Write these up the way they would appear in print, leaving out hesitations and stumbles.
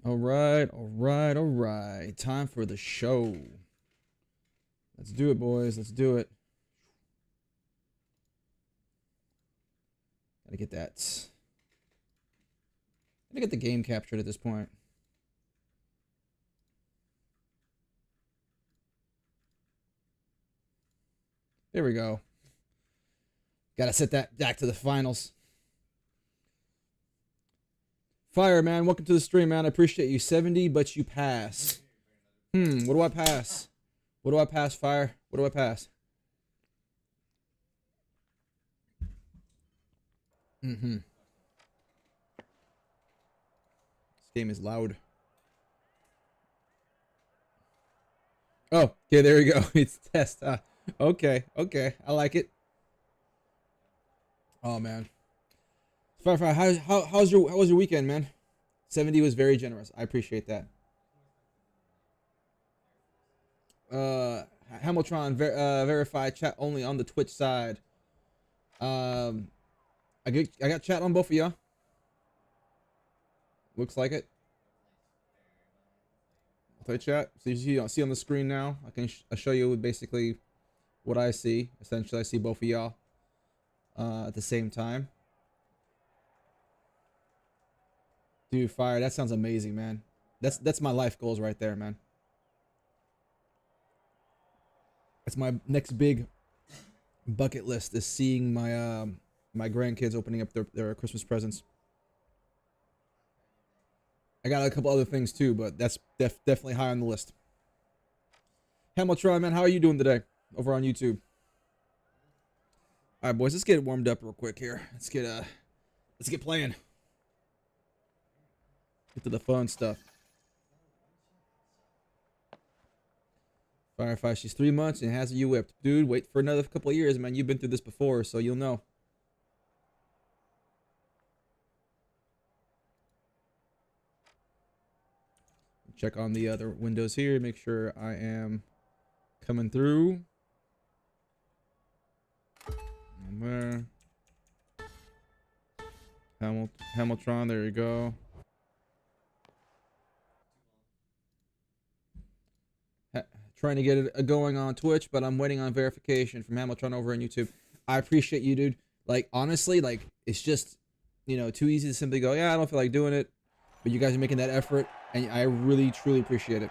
All right, all right, all right. Time for the show. Let's do it, boys. Let's do it. Gotta get that. Gotta get the game captured at this point. There we go. Gotta set that back to the finals. Fire, man. Welcome to the stream, man. I appreciate you. 70, but you pass. What do I pass? What do I pass, Fire? What do I pass? This game is loud. Oh, okay, there you go. It's test. Okay, okay. I like it. Oh man. Fire, how was your weekend, man? 70 was very generous. I appreciate that. Hamiltron verified chat only on the Twitch side. I got chat on both of y'all. Looks like it. Play chat. So you see on the screen now. I can show you basically what I see. Essentially, I see both of y'all at the same time. Dude, Fire, that sounds amazing, man. That's my life goals right there, man. That's my next big bucket list, is seeing my my grandkids opening up their Christmas presents. I got a couple other things too, but that's definitely high on the list. Hamiltron, man, how are you doing today over on YouTube? All right, boys, let's get warmed up real quick here. Let's get playing. Get to the fun stuff. Firefly, she's 3 months and has you whipped. Dude, wait for another couple of years, man. You've been through this before, so you'll know. Check on the other windows here. Make sure I am coming through. There. Hamiltron, there you go. Trying to get it going on Twitch, but I'm waiting on verification from Hamiltron over on YouTube. I appreciate you, dude. Like, honestly, like, it's just, you know, too easy to simply go, yeah, I don't feel like doing it. But you guys are making that effort, and I really, truly appreciate it.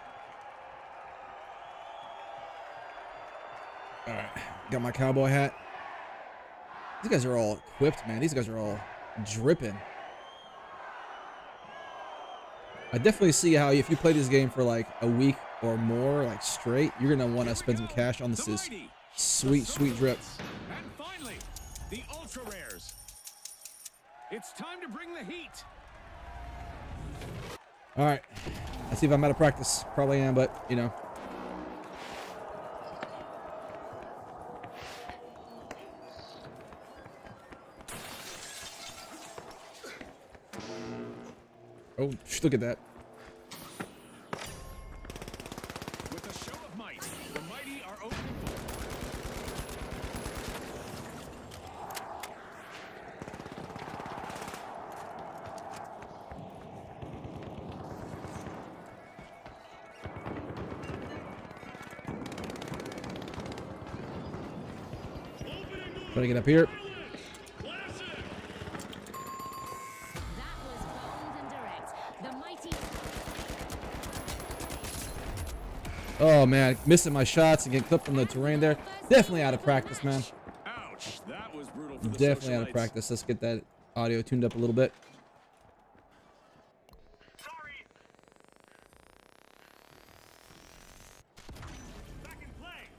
All right, got my cowboy hat. These guys are all equipped, man. These guys are all dripping. I definitely see how if you play this game for like a week or more, like straight, you're gonna want to spend some cash on this. Is sweet, sweet drip. And finally, the ultra rares. It's time to bring the heat. All right, let's see if I'm out of practice. Probably am, but you know. Oh, look at that. With a show of might, the mighty are open Try to get up here. Oh man, missing my shots and getting clipped from the terrain there. Definitely out of practice, man. Ouch, that was brutal for the Definitely out of socialites. practice. Let's get that audio tuned up a little bit. Sorry. Back in play.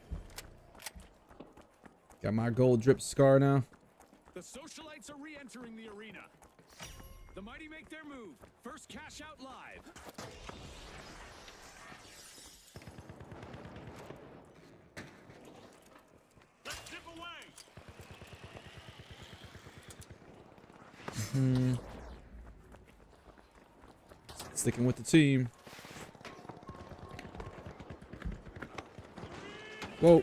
Got my gold drip scar now. The socialites are re-entering the arena. The mighty make their move. First cash out live. Let's dip away. Sticking with the team. Whoa.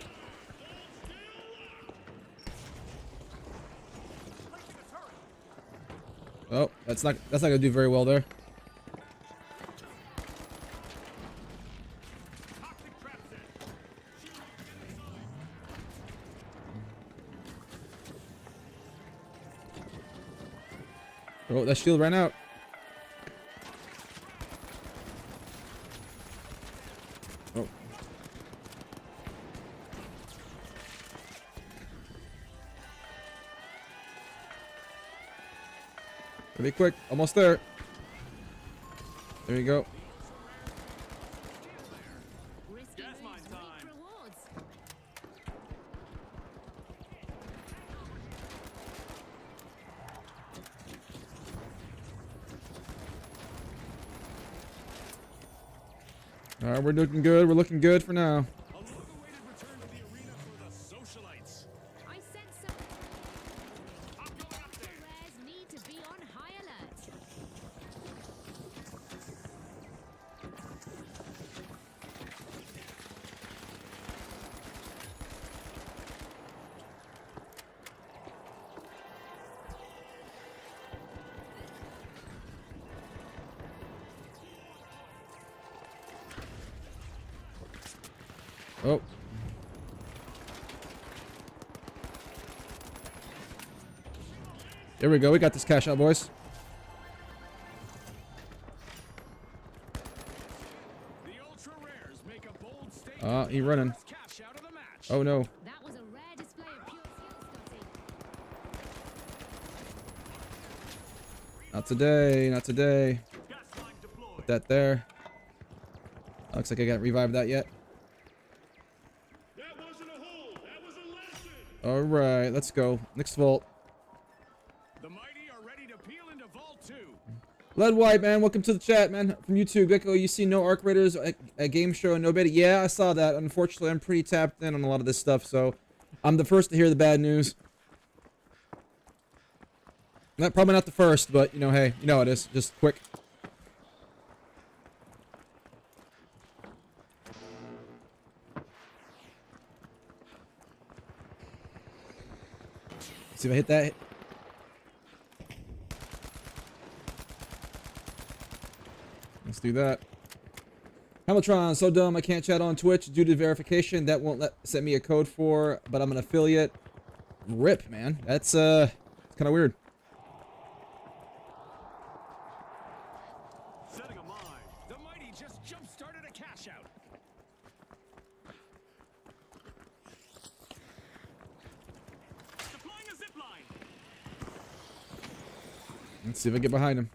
Oh, that's not gonna do very well there. Oh, that shield ran out. Oh. Pretty quick. Almost there. There you go. Risky Gas mine moves time. reap rewards. All right, we're looking good. We're looking good for now. A long-awaited return to the arena for the socialites. I sense some I'm going up there. rares need to be on high alert. Oh. There we go. We got this cash out, boys. The ultra rares make a bold statement. He running. First cash out of the match. Oh no. That was a rare display of pure skill, Scotty. Not today. Not today. Gas line deployed. Put that there. Looks like I got revived that yet. That wasn't a hole. That was a lesson. All right, let's go. Next vault. The mighty are ready to peel into Vault 2. Lead White, man, welcome to the chat, man. From YouTube, Gecko, you see no Arc Raiders at game show and no beta. Yeah, I saw that. Unfortunately, I'm pretty tapped in on a lot of this stuff, so I'm the first to hear the bad news. Probably not the first, but you know, hey, you know how it is. Just quick. See if I hit that. Let's do that. Hamiltron, so dumb I can't chat on Twitch due to verification. That won't send me a code for, but I'm an affiliate. Rip, man. That's kind of weird. Setting a mine. The mighty just jump-started a cash out. Deploying a zip line. Let's see if I get behind him.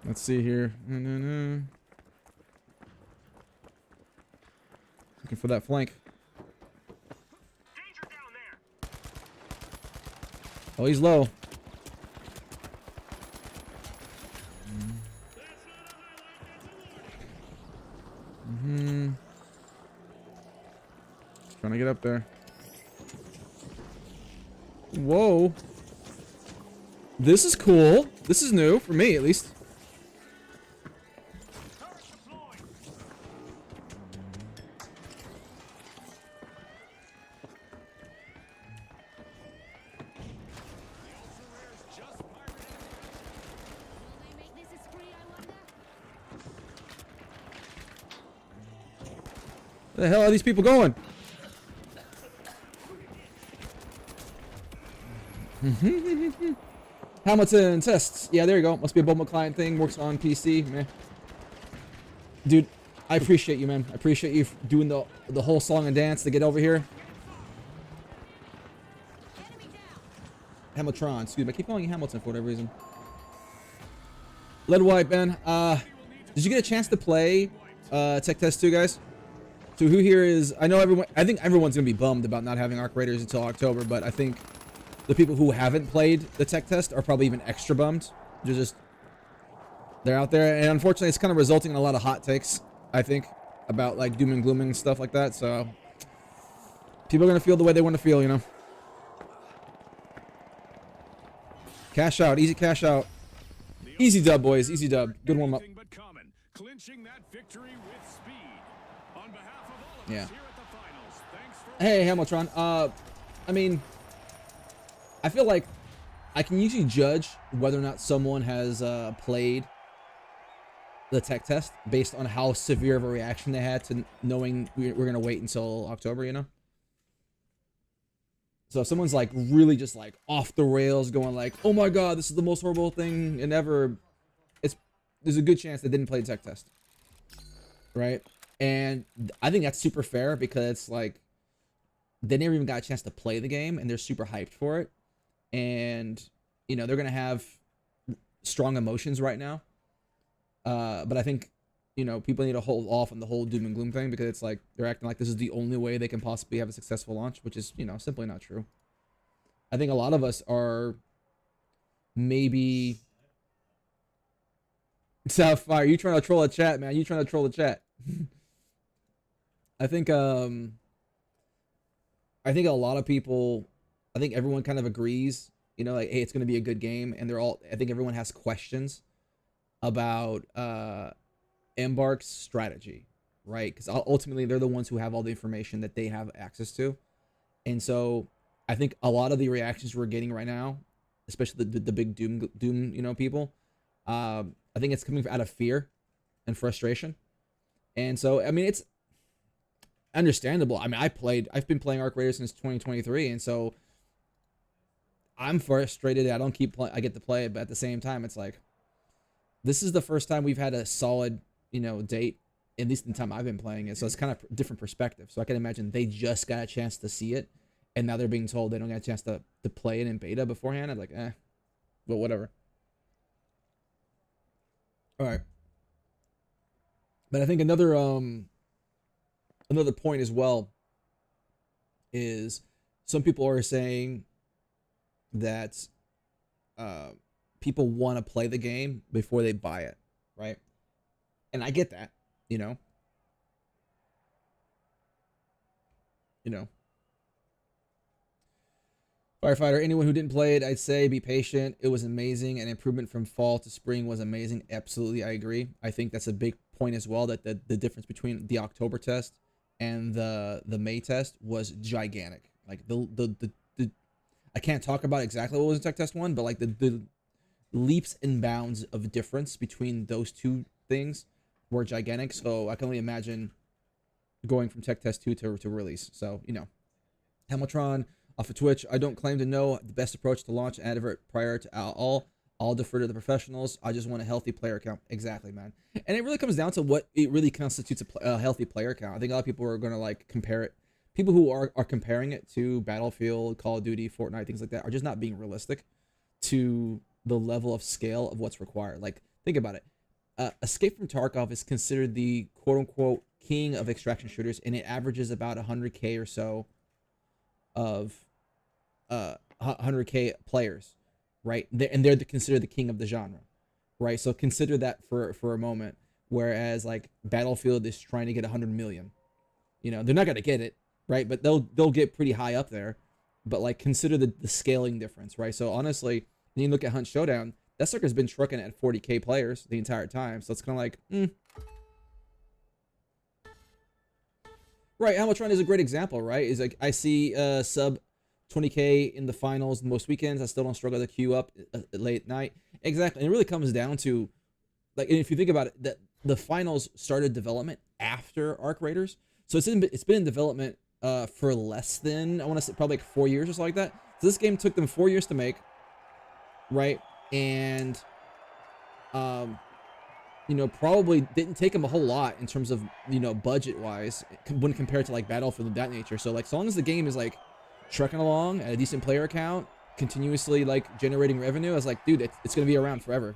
Let's see here. Looking for that flank. Danger down there. Oh, he's low. Trying to get up there. Whoa. This is cool. This is new for me, at least. Turret deployed. The ultra rares just pirated. Will they make this a spree, I wonder? Where the hell are these people going? Hamilton tests. Yeah, there you go. Must be a Bulma client thing. Works on PC. Meh. Dude, I appreciate you, man. I appreciate you doing the whole song and dance to get over here. Enemy down. Hamiltron. Excuse me. I keep calling you Hamilton for whatever reason. Lead White, man. Did you get a chance to play Tech Test 2, guys? So who here is... I know everyone... I think everyone's going to be bummed about not having Arc Raiders until October, but I think the people who haven't played the Tech Test are probably even extra bummed. They're out there, and unfortunately it's kind of resulting in a lot of hot takes, I think, about like doom and glooming and stuff like that, so... People are going to feel the way they want to feel, you know? Cash out. Easy cash out. Easy dub, boys. Easy dub. Good warm-up. Anything but common. Clinching that victory with speed. On behalf of all of Yeah. us here at the finals, thanks for Hey, Hamiltron. I mean, I feel like I can usually judge whether or not someone has played the tech test based on how severe of a reaction they had to knowing we're gonna wait until October. You know. So if someone's like really just like off the rails, going like, "Oh my god, this is the most horrible thing and ever," there's a good chance they didn't play the tech test, right? And I think that's super fair because it's like they never even got a chance to play the game and they're super hyped for it, and you know they're gonna have strong emotions right now. But I think people need to hold off on the whole doom and gloom thing because it's like they're acting like this is the only way they can possibly have a successful launch, which is simply not true. I think a lot of us are maybe Southfire. You trying to troll the chat, man? You trying to troll the chat? I think a lot of people, I think everyone kind of agrees, like, hey, it's going to be a good game, and I think everyone has questions about Embark's strategy, right? Because ultimately they're the ones who have all the information that they have access to, and so I think a lot of the reactions we're getting right now, especially the big doom people, I think it's coming out of fear and frustration, and so I mean it's understandable. I mean I've been playing Arc Raiders since 2023, and so I'm frustrated that I get to play it, but at the same time it's like this is the first time we've had a solid date, at least in the time I've been playing it, so it's kind of different perspective. So I can imagine they just got a chance to see it and now they're being told they don't get a chance to play it in beta beforehand. I'm like, but whatever. All right. But I think another point as well is some people are saying that people want to play the game before they buy it, right? And I get that, Firefighter, anyone who didn't play it, I'd say be patient. It was amazing. An improvement from fall to spring was amazing. Absolutely, I agree. I think that's a big point as well, that the difference between the October test and the May test was gigantic. Like the I can't talk about exactly what was in Tech Test 1, but like the leaps and bounds of difference between those two things were gigantic. So I can only imagine going from Tech Test 2 to release. So, Hamiltron off of Twitch, I don't claim to know the best approach to launch an advert prior to all. I'll defer to the professionals. I just want a healthy player count. Exactly, man. And it really comes down to what it really constitutes a healthy player count. I think a lot of people are going to like compare it. People who are comparing it to Battlefield, Call of Duty, Fortnite, things like that are just not being realistic to the level of scale of what's required. Like, think about it. Escape from Tarkov is considered the quote-unquote king of extraction shooters, and it averages about 100K or so of 100K players, right? They're considered the king of the genre, right? So consider that for a moment. Whereas like Battlefield is trying to get 100 million. They're not gonna get it, right? But they'll get pretty high up there. But like consider the scaling difference, right? So honestly, when you look at Hunt Showdown, that sucker's been trucking at 40K players the entire time. So it's kind of like, Right, Hamiltron is a great example, right? Is like I see sub 20K in the finals most weekends. I still don't struggle to queue up late at night. Exactly, and it really comes down to, like, if you think about it, that the finals started development after Arc Raiders, so it's been in development for less than, I want to say, probably like 4 years or something like that. So this game took them 4 years to make, right? And probably didn't take them a whole lot in terms of, budget wise when compared to like Battlefield of that nature. So like, so long as the game is like trucking along at a decent player count, continuously like generating revenue, I was like, dude, it's going to be around forever.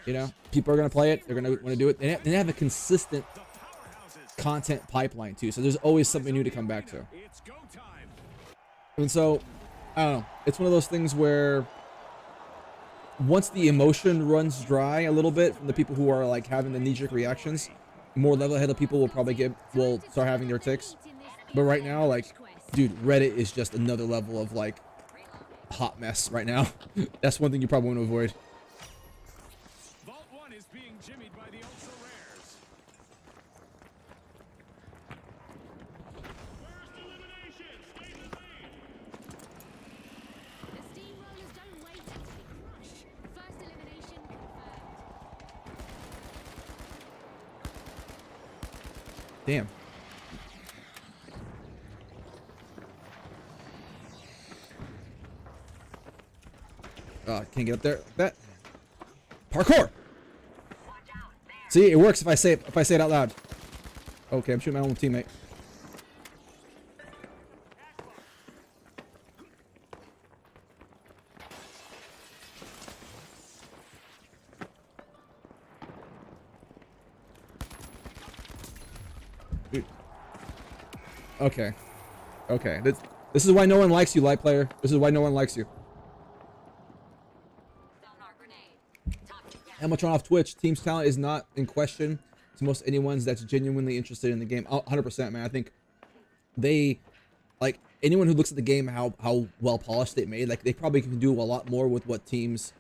People are going to play it. They're going to want to do it. They have a consistent content pipeline too. So there's always something new to come back to. And so, I don't know. It's one of those things where once the emotion runs dry a little bit from the people who are like having the knee-jerk reactions, more level-headed people will start having their ticks. But right now, like, dude, Reddit is just another level of like hot mess right now. That's one thing you probably want to avoid. Vault 1 is being jimmied by the ultra rares. First elimination, stay the lead. The steamrollers don't wait until they crush. First elimination confirmed. Damn. Can't get up there like that. Parkour. See, it works if I say it out loud. Okay, I'm shooting my own teammate. Dude. Okay. Okay. This is why no one likes you, light player. This is why no one likes you. Hamilton off Twitch. Team's talent is not in question to most anyone's that's genuinely interested in the game. 100%, man. I think they, like, anyone who looks at the game, how well polished it made, like, they probably can do a lot more with what teams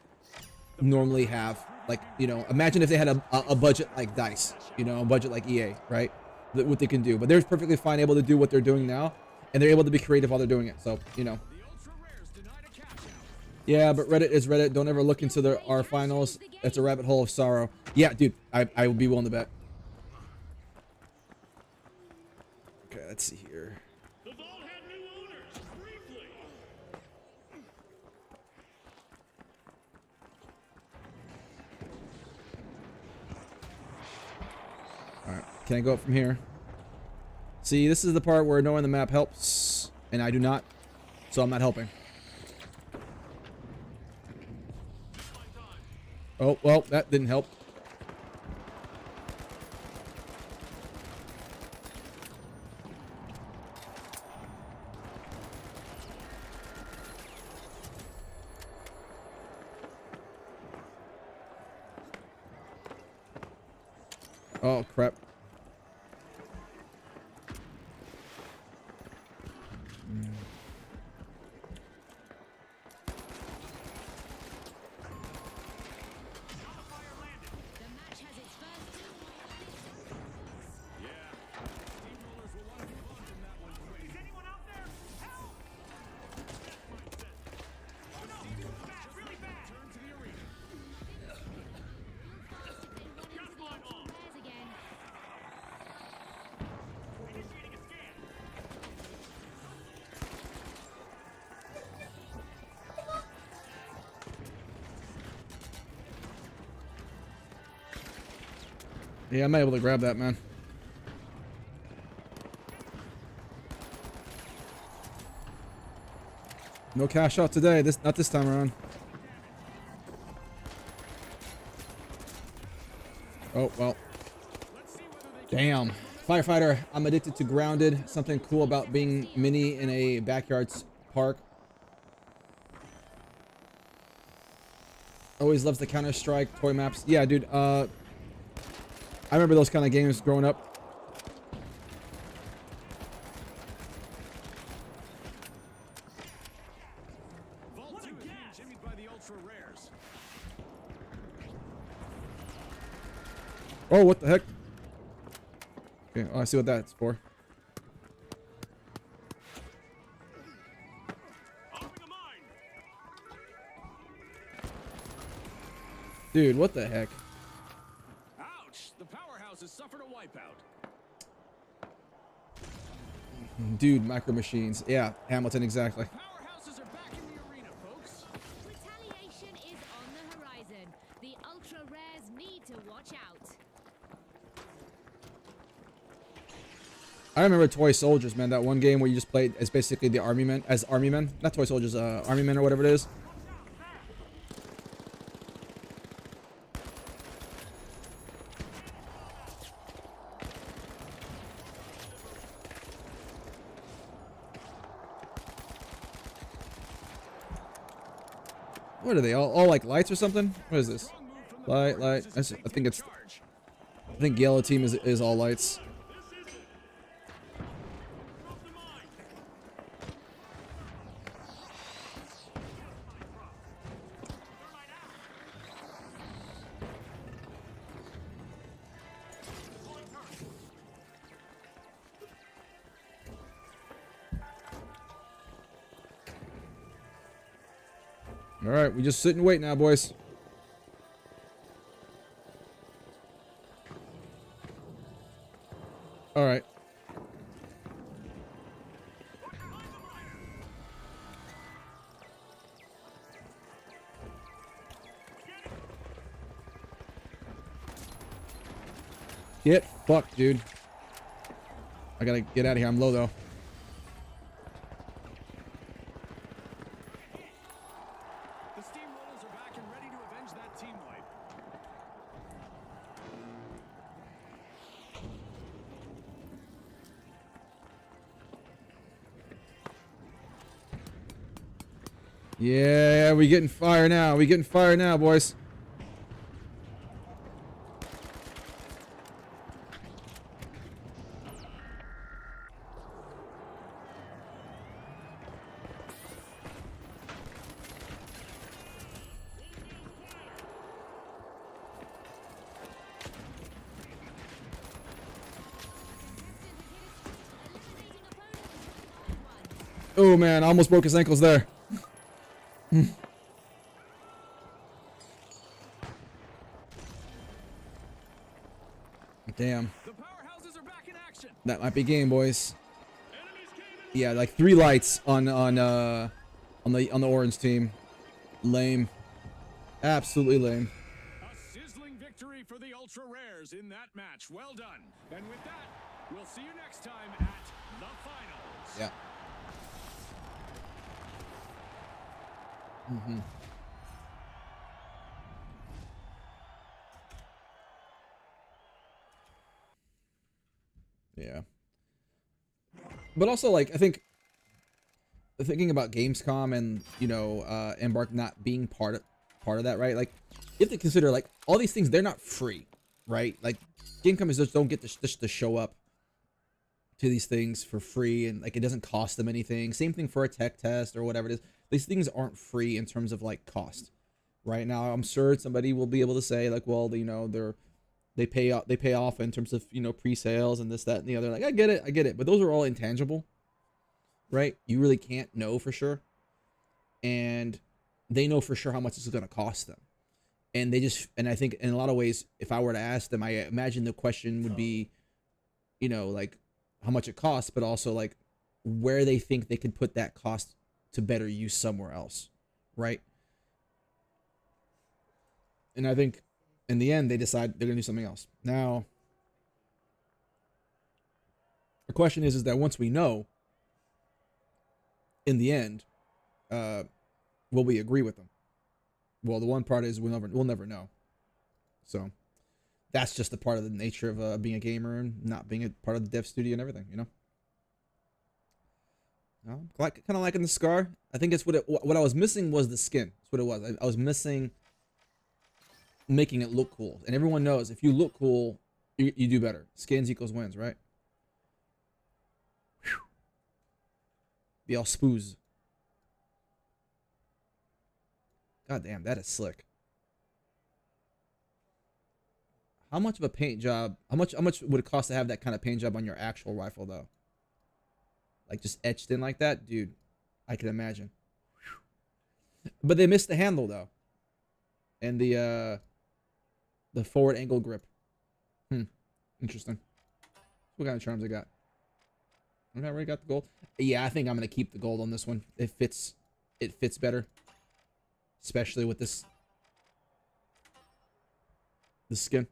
normally have. Like, you know, imagine if they had a budget like DICE, you know, a budget like EA, right? What they can do. But they're perfectly fine able to do what they're doing now, and they're able to be creative while they're doing it. So, you know. Yeah, but Reddit is Reddit. Don't ever look into our finals. It's a rabbit hole of sorrow. Yeah, dude, I would be willing to bet. Okay, let's see here. The vault had new owners, briefly. Alright, can't go up from here. See, this is the part where knowing the map helps, and I do not, so I'm not helping. Oh, well, that didn't help. Oh, crap. The match has its first two. Yeah. Steamrollers will want to move on from that one quick. Is anyone out there? Help! Oh no! Bad, really bad! Turn to the arena. Got one on. Again. Initiating a scan. Yeah, I'm able to grab that, man. No cash out today. Not this time around. Oh, well. Damn. Firefighter, I'm addicted to Grounded. Something cool about being mini in a backyard park. Always loves the Counter-Strike toy maps. Yeah, dude. I remember those kind of games growing up. Vault 2 is being jimmied by the ultra rares. Oh, what the heck? Okay, oh, I see what that's for. Arming a mine. Dude, what the heck? Ouch! The powerhouse has suffered a wipeout. Dude, Micro Machines. Yeah, Hamilton, exactly. Powerhouses are back in the arena, folks. Retaliation is on the horizon. The ultra rares need to watch out. I remember Toy Soldiers, man. That one game where you just played as basically the army men, not Toy Soldiers, army men or whatever it is. What are they all like lights or something? What is this? Strong move from the Light. powerhouse as I it takes think the it's. charge. I think yellow team is all lights. Drop the mine. All right, we just sit and wait now, boys. All right. Get fucked, dude. I gotta get out of here. I'm low, though. The Steamrollers are back and ready to avenge that team wipe. Yeah, we getting fire now. We getting fire now, boys. Oh man, I almost broke his ankles there. Damn. The powerhouses are back in action. That might be game, boys. Enemies came in. Yeah, like 3 lights on the orange team. Lame. Absolutely lame. A sizzling victory for the Ultra Rares in that match. Well done. And with that, we'll see you next time at the finals. Yeah. Mm-hmm. Yeah. But also, like, I think thinking about Gamescom and, you know, Embark not being part of that, right? Like, you have to consider, like, all these things, they're not free, right? Like, game companies just don't get to show up to these things for free, and, like, it doesn't cost them anything. Same thing for a tech test or whatever it is. These things aren't free in terms of, like, cost. Right now, I'm sure somebody will be able to say, like, well, you know, they pay off in terms of, you know, pre-sales and this, that, and the other. Like, I get it, but those are all intangible, right? You really can't know for sure, and they know for sure how much this is going to cost them, and I think in a lot of ways, if I were to ask them, I imagine the question would be, you know, like how much it costs, but also like where they think they could put that cost to better use somewhere else, right? And I think in the end, they decide they're going to do something else. Now, the question is that once we know, in the end, will we agree with them? Well, the one part is we'll never know. So that's just the part of the nature of being a gamer and not being a part of the dev studio and everything, you know. Kind of liking the scar. I think it's what I was missing was the skin. That's what it was. I was missing making it look cool, and everyone knows if you look cool, you do better. Skins equals wins, right? Whew. Be all spoos. God damn, that is slick. How much of a paint job? How much would it cost to have that kind of paint job on your actual rifle, though? Like just etched in like that, dude. I can imagine. Whew. But they missed the handle though, and the forward angle grip. Interesting. What kind of charms I got? I already got the gold. Yeah, I think I'm gonna keep the gold on this one. It fits better, especially with this skin.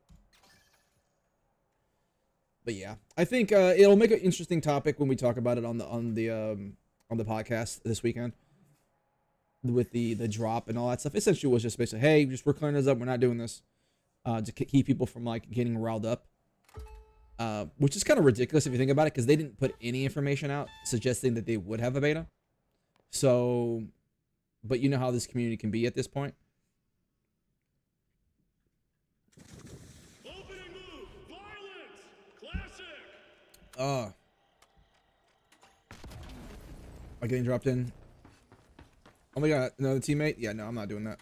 But yeah, I think it'll make an interesting topic when we talk about it on the podcast this weekend with the drop and all that stuff. Essentially, it was just basically, hey, we're clearing this up. We're not doing this to keep people from like getting riled up, which is kind of ridiculous if you think about it, because they didn't put any information out suggesting that they would have a beta. So, but you know how this community can be at this point. Opening move, violence, classic. Am I getting dropped in? Oh my god, another teammate? Yeah, no, I'm not doing that.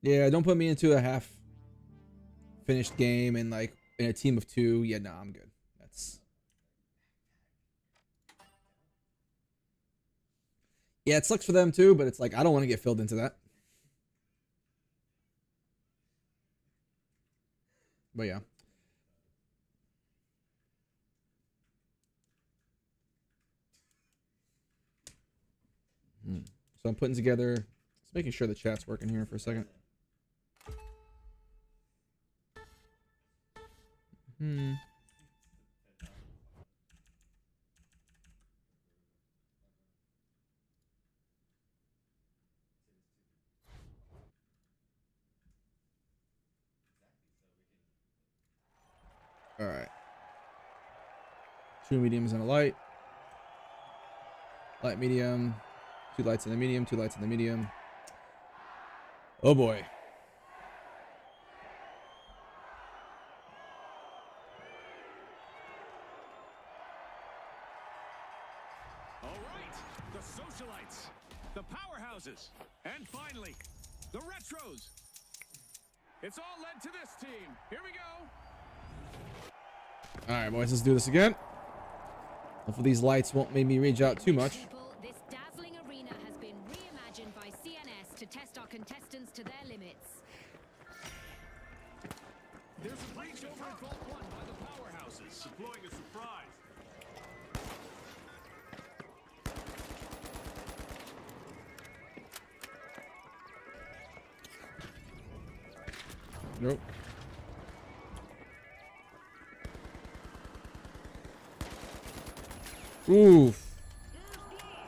Yeah, don't put me into a half finished game and like in a team of 2. Yeah, no, I'm good. Yeah, it sucks for them too, but it's like I don't want to get filled into that. But yeah. So I'm putting together Just making sure the chat's working here for a second. All right. 2 mediums and a light. Light, medium. 2 lights in the medium. 2 lights in the medium. Oh boy. All right, the socialites, the powerhouses, and finally, the retros. It's all led to this team. Here we go. All right, boys, let's do this again. Hopefully these lights won't make me rage out too much. People, this dazzling arena has been reimagined by CNS to test our contestants to their limits. There's a breach over at Vault 1 by the powerhouses. Deploying a surprise. Nope. Oof.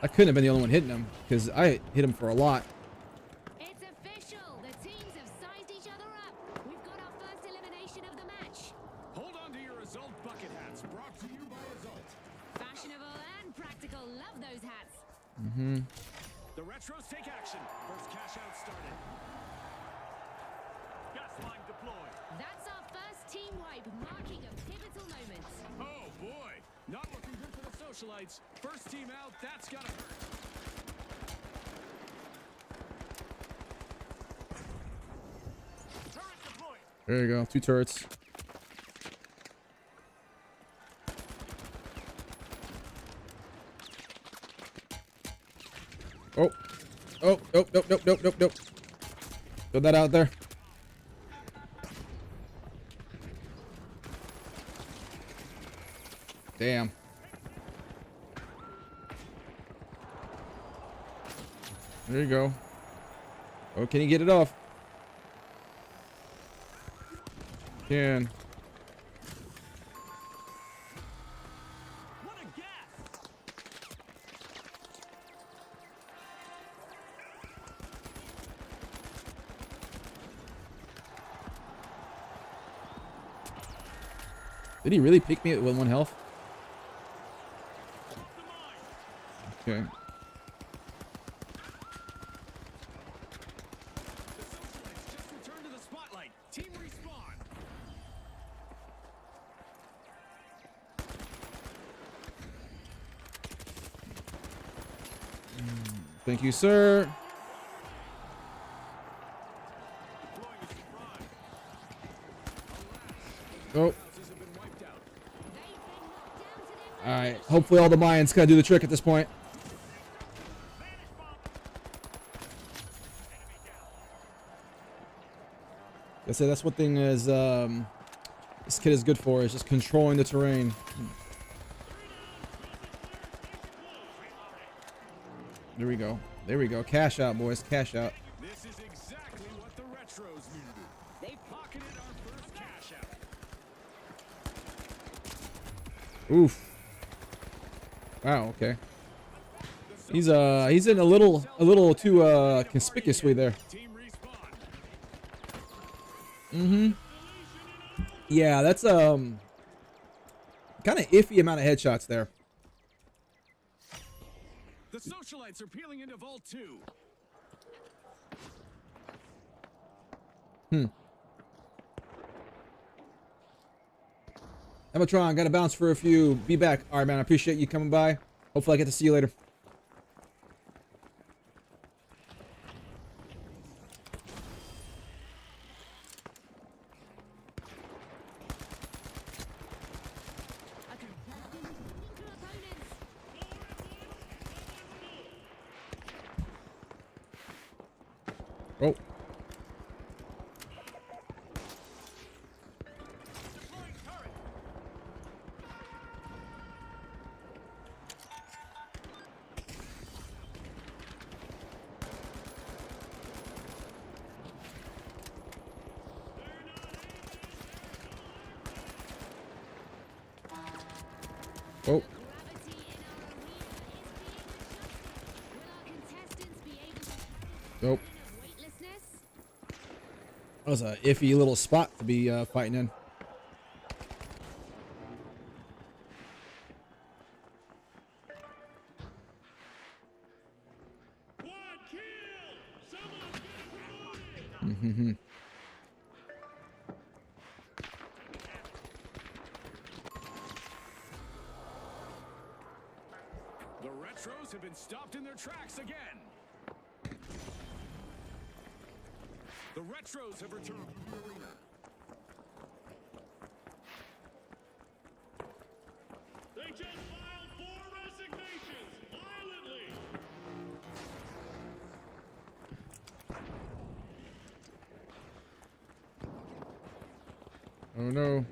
I couldn't have been the only one hitting him because I hit him for a lot. It's official. The teams have sized each other up. We've got our first elimination of the match. Hold on to your Azult bucket hats, brought to you by Azult. Fashionable and practical. Love those hats. The retros take action. First cash out started. Gas line deployed. That's our first team wipe, marking a pivotal moment. Oh boy, not looking good for the socialites. First team out, that's gotta hurt. Turret deployed. There you go. 2 turrets. Oh. Oh, nope, nope, nope, nope, nope, nope. Throw that out there. Damn. There you go. Oh, can you get it off? Can. What a gas! Did he really pick me with 1 health? Okay. The socialites just returned to the spotlight. Team respawn. Thank you, sir. Deploying a surprise. Oh. Houses have been wiped out. They've been knocked down to their All right. Hopefully all the Mayans can do the trick at this point. I say that's one thing is this kid is good for is just controlling the terrain. There we go. There we go. Cash out, boys. Cash out. This is exactly what the retros needed. They pocketed our first cash out. Oof. Wow. Okay. He's in a little too conspicuously there. Team respawn. Yeah, that's kind of iffy amount of headshots there. The socialites are peeling into Vault 2. Ematron, gotta bounce for a few. Be back. All right, man. I appreciate you coming by. Hopefully I get to see you later. A contestant leading to opponents. Oh. Deploying turret. Nope. Weightlessness. That was a iffy little spot to be fighting in. Quad kill! Someone's getting promoted! Mm-hmm. The Retros have been stopped in their tracks again. The Retros have returned to the arena. They just filed 4 resignations violently. Oh no.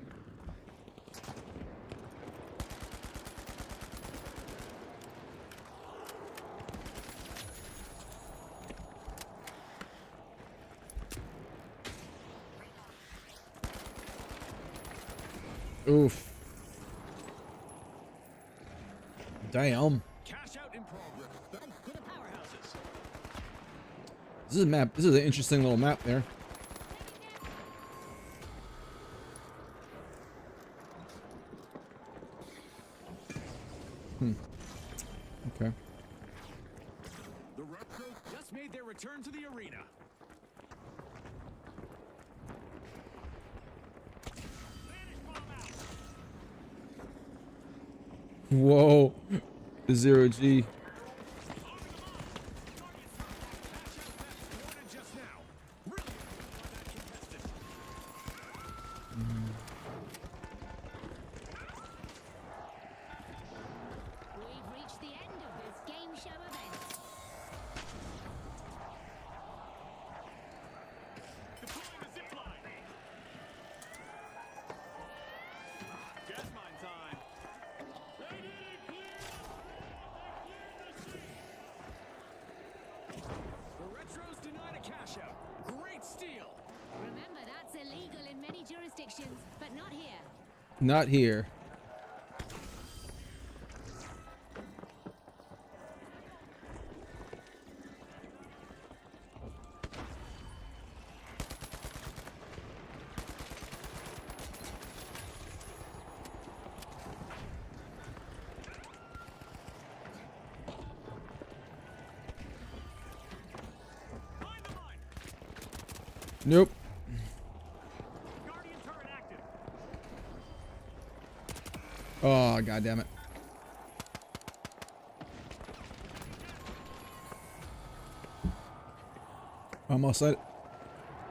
Oof. Damn. Cash out in progress. Run to the powerhouses. This is a map. This is an interesting little map there. Okay. The Retros just made their return to the arena. Whoa. The zero G. Just now. Really that contestant. We've reached the end of this game show event. Deploying the zip line. Gas mine time. They did it clear. The Retros denied a cash out. Great steal. Remember, that's illegal in many jurisdictions, but not here. Not here. Find the mine. Nope. Guardian turret active. Oh, god damn it. Almost at it.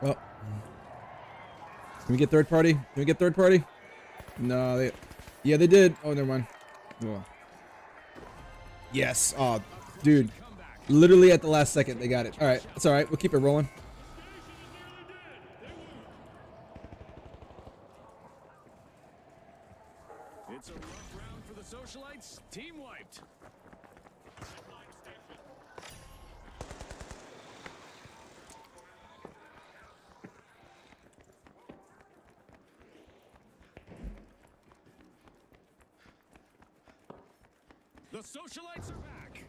Well. Can we get third party? Can we get third party? No, they... Yeah, they did. Oh, never mind. Oh. Yes. Oh, dude. Comeback. Literally at the last second, they got it. All right. It's all right. We'll keep it rolling. It's a rough round for the socialites. Team wiped. The socialites are back.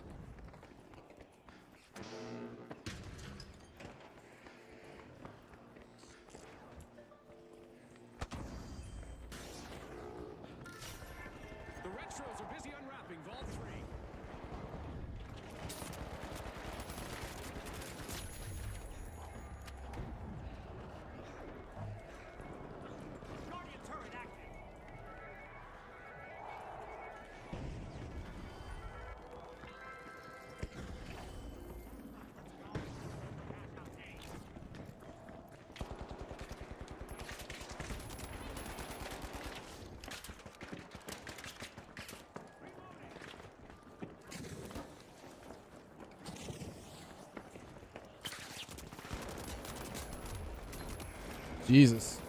The Retros are busy unwrapping Vault 3. Guardian turret active. Jesus.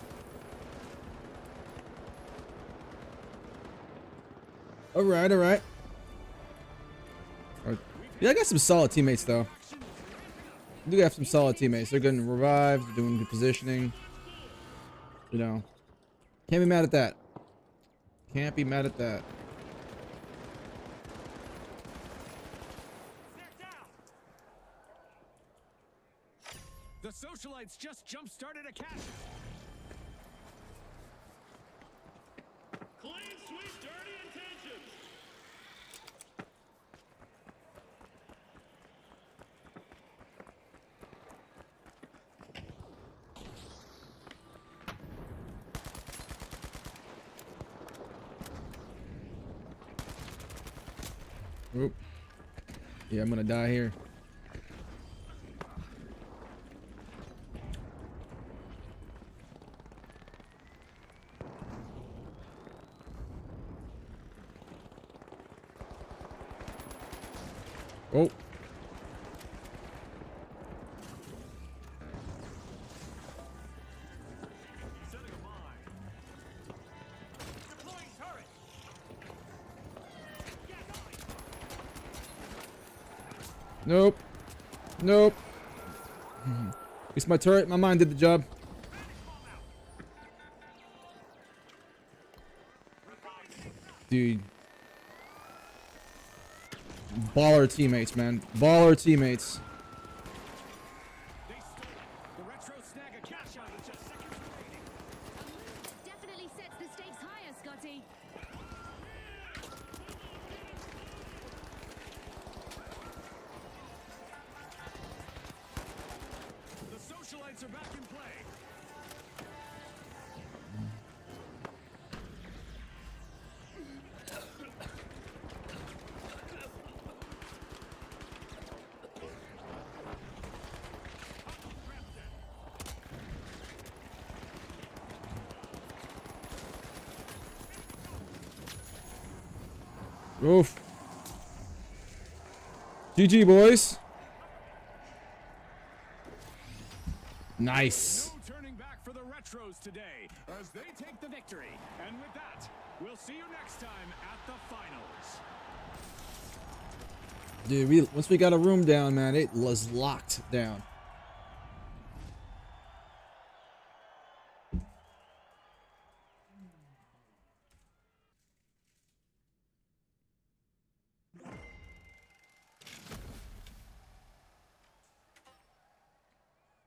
All right, all right. Yeah, I got some solid teammates though. I do have some solid teammates. They're getting revived, they're doing good positioning. You know, can't be mad at that. Can't be mad at that. Socialites just jump-started a cash. Clean sweep, dirty intentions. Oop. Yeah, I'm gonna die here. Oh. Setting a mine. Deploying turret. Get going. Nope. Nope. It's my turret. My mind did the job. Dude. Baller teammates, man. Baller teammates. They stole it. The retro snag a cash out with just seconds remaining. A move definitely sets the stakes higher, Scotty. The socialites are back in play. Oof. GG, boys. Nice. No turning back for the retros today as they take the victory. And with that, we'll see you next time at the finals. Dude, once we got a room down, man, it was locked down.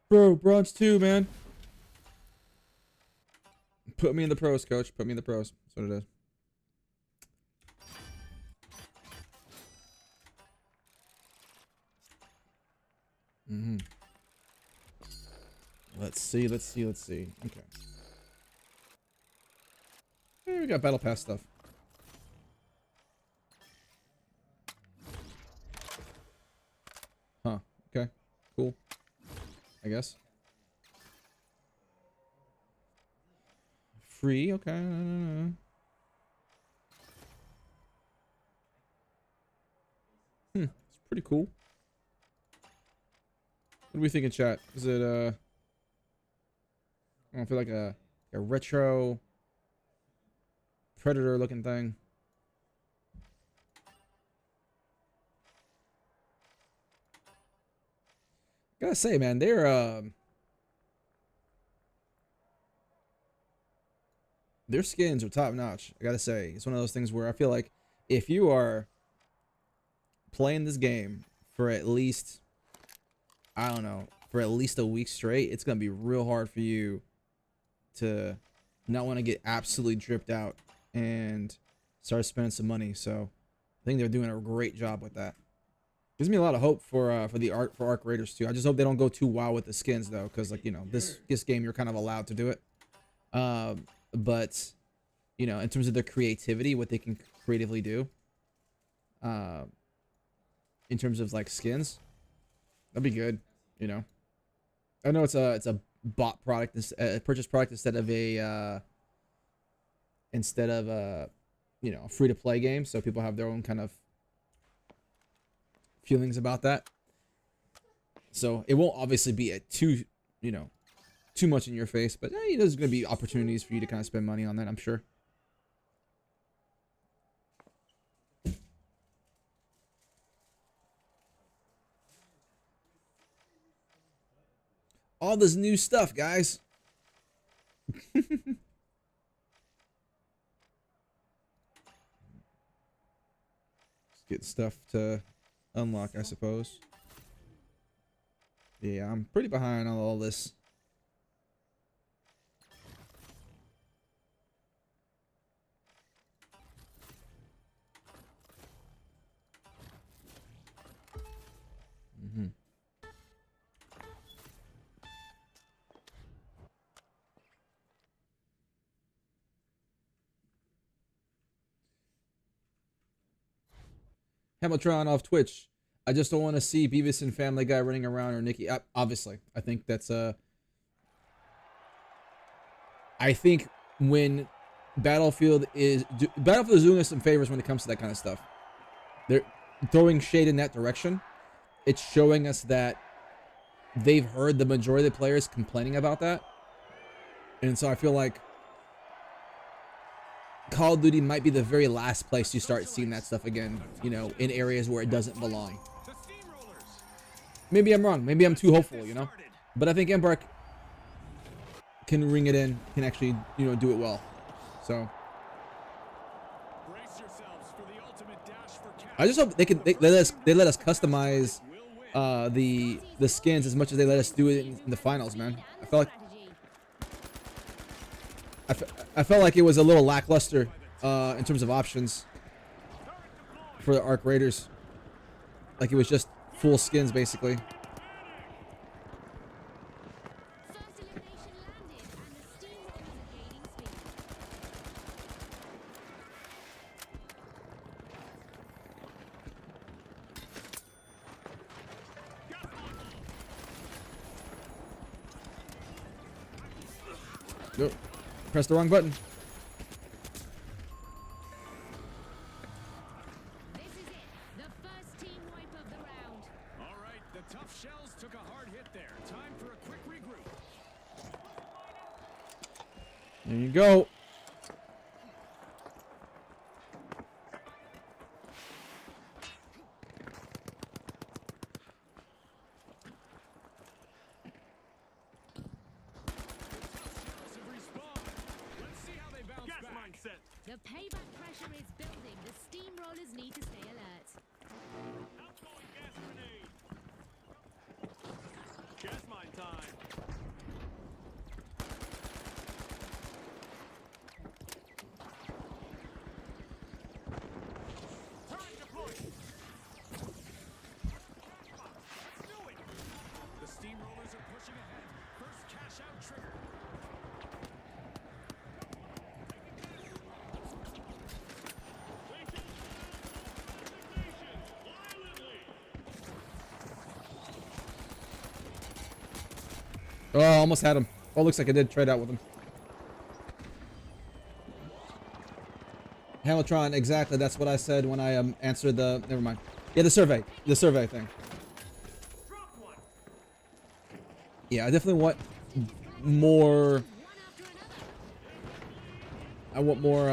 Bro, bronze 2, man. Put me in the pros, coach. Put me in the pros. That's what it is. Let's see. Okay. Hey, we got battle pass stuff. Huh. Okay. Cool. I guess. Free. Okay. It's pretty cool. What do we think in chat? Is it I don't feel like a retro predator looking thing. Gotta say, man, their skins are top notch. I gotta say, it's one of those things where I feel like if you are playing this game for at least, I don't know, for at least a week straight, it's gonna be real hard for you to not want to get absolutely dripped out and start spending some money. So I think they're doing a great job with that. Gives me a lot of hope for Arc Raiders too. I just hope they don't go too wild with the skins though, because like, you know, this game you're kind of allowed to do it. But you know, in terms of their creativity, what they can creatively do, in terms of like skins, that'd be good. You know, I know it's a bought product, a purchase product instead of a you know, a free to play game, so people have their own kind of feelings about that. So it won't obviously be too much in your face, but there's going to be opportunities for you to kind of spend money on that, I'm sure. All this new stuff, guys. Let's get stuff to unlock, I suppose. Yeah, I'm pretty behind on all this. Hamiltron off Twitch. I just don't want to see Beavis and Family Guy running around or Nikki. Obviously, I think that's I think when Battlefield is doing us some favors when it comes to that kind of stuff. They're throwing shade in that direction. It's showing us that they've heard the majority of the players complaining about that, and so I feel like Call of Duty might be the very last place you start seeing that stuff again, you know, in areas where it doesn't belong. Maybe I'm wrong. Maybe I'm too hopeful, you know? But I think Embark can ring it in, can actually, you know, do it well. So I just hope they let us customize the skins as much as they let us do it in the finals, man. I felt like it was a little lackluster in terms of options for the Arc Raiders. Like it was just full skins, basically. First elimination landed, and the Steamrollers are gaining speed. Nope. Press the wrong button. This is it, the first team wipe of the round. All right, the tough shells took a hard hit there. Time for a quick regroup. There you go. Let's see how they bounce Gas back. mine set. The payback pressure is building. The Steamrollers need to stay alert. Outgoing gas grenade. Gas mine time. Turret deployed. Let's do it. The Steamrollers are pushing ahead. First cash out trigger. Oh, almost had him. Oh, looks like I did trade out with him. Hamiltron, exactly. That's what I said when I answered the. Never mind. Yeah, the survey thing. Drop one. Yeah, I definitely want more. One after another. I want more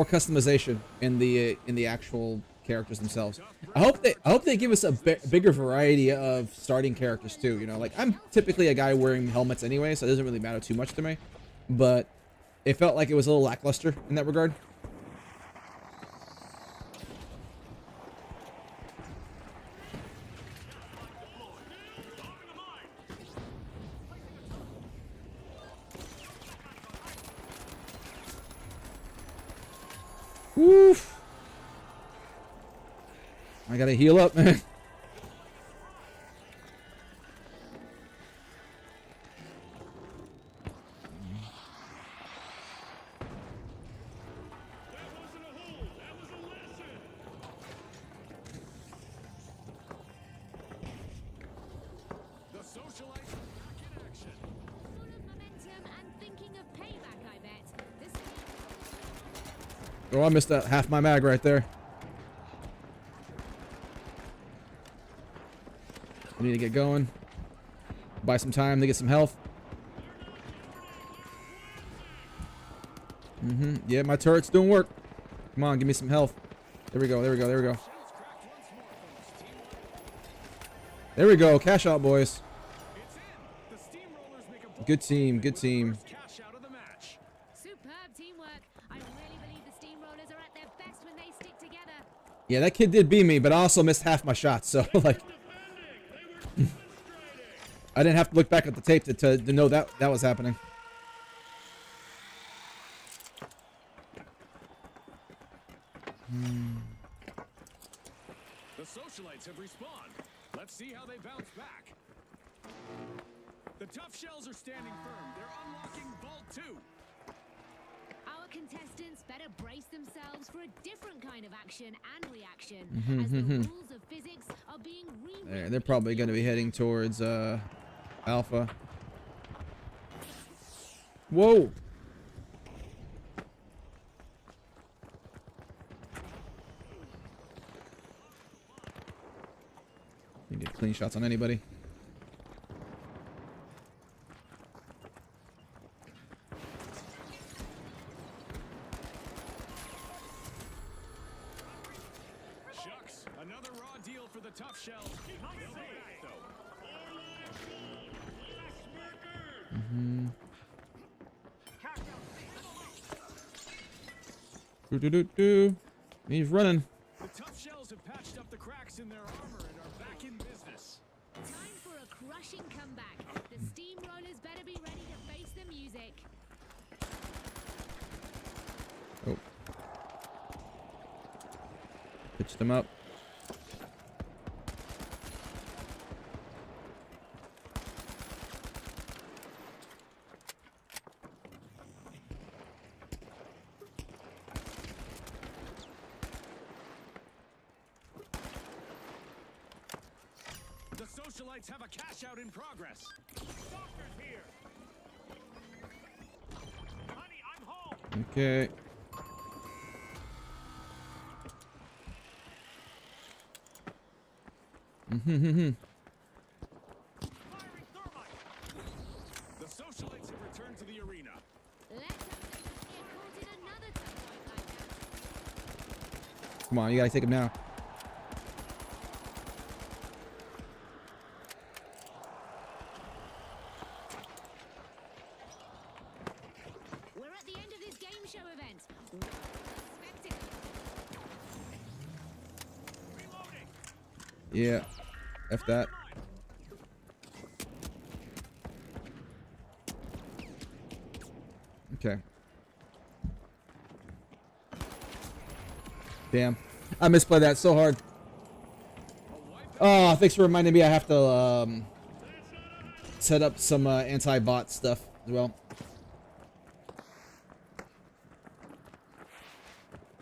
customization in the actual characters themselves. I hope they give us a bigger variety of starting characters too. You know, like I'm typically a guy wearing helmets anyway, so it doesn't really matter too much to me. But it felt like it was a little lackluster in that regard. Woof. I gotta heal up, man. That wasn't a hole. That was a lesson. The socialites are back in action. Full of momentum and thinking of payback, I bet. This Oh, I missed that half my mag right there. I need to get going. Buy some time to get some health. Yeah, my turret's doing work. Come on, give me some health. There we go, there we go, there we go. Shells cracked once more, folks. Teamwork. There we go. Cash out, boys. It's in. The Steamrollers make a bold Good team, play good with the team. first cash out of the match. superb teamwork. I really believe the Steamrollers are at their best when they stick together. Yeah, that kid did beat me, but I also missed half my shots, so like I didn't have to look back at the tape to know that was happening. The Socialites have respawned. Let's see how they bounce back. The Tough Shells are standing firm. They're unlocking Vault 2. Our contestants better brace themselves for a different kind of action and reaction as the rules of physics are being rewritten. They're probably going to be heading towards Alpha. Whoa! You can get clean shots on anybody. Shucks, another raw deal for the Tough Shells. They'll be back, though. Do. He's running. The Tough Shells have patched up the cracks in their armor and are back in business. Time for a crushing comeback. The Steamrollers better be ready to face the music. Oh. Pitched them up. The Socialites have a cash out in progress. Doctor's here. Honey, I'm home. Okay. Firing thermite. The Socialites have returned to the arena. Let's hope they don't get caught in another tough fight like that. Come on, you gotta take him now. We're at the end of this game show event. What a spectacle. Reloading. Yeah. F that. Okay. Damn. I misplayed that so hard. Oh, thanks for reminding me I have to set up some anti-bot stuff as well.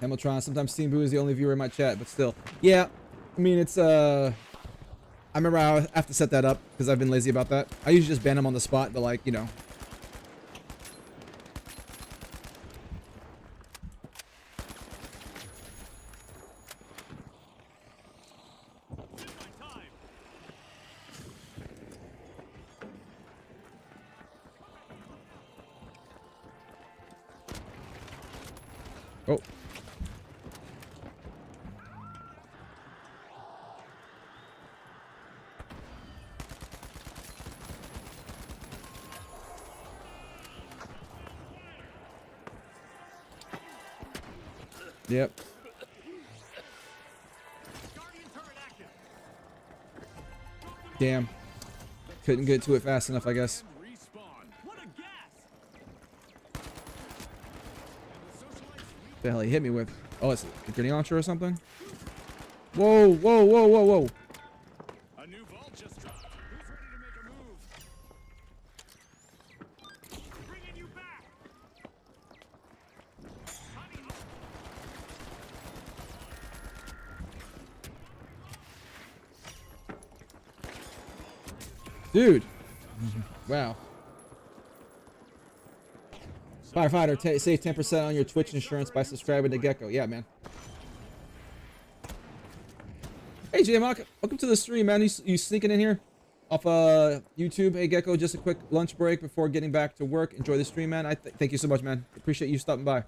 Hamiltron, sometimes Steam Boo is the only viewer in my chat, but still. Yeah, I mean, it's, I remember I have to set that up because I've been lazy about that. I usually just ban them on the spot, but like, you know. In my time. Oh. Yep. Guardian turret active. Damn. Couldn't get to it fast enough, I guess. And respawn. What a gas. And the Socialites What the hell he hit me with? Oh, it's a grenade launcher or something? Whoa, whoa, whoa, whoa, whoa. a new vault just dropped. Who's ready to make a move? Bringing you back. Honey, Dude. Wow. Firefighter, save 10% on your Twitch insurance by subscribing to Gecko. Yeah, man. Hey, J-Mock. Welcome to the stream, man. You sneaking in here off YouTube. Hey, Gecko, just a quick lunch break before getting back to work. Enjoy the stream, man. Thank you so much, man. Appreciate you stopping by.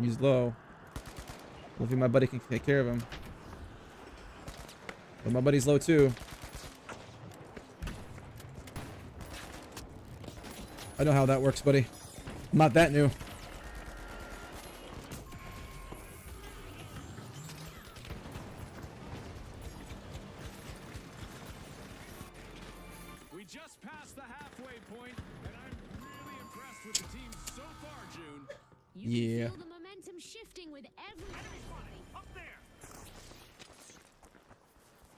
He's low. Hopefully my buddy can take care of him. But my buddy's low too. I know how that works, buddy. I'm not that new. Yeah. Feel the momentum shifting with every Up there.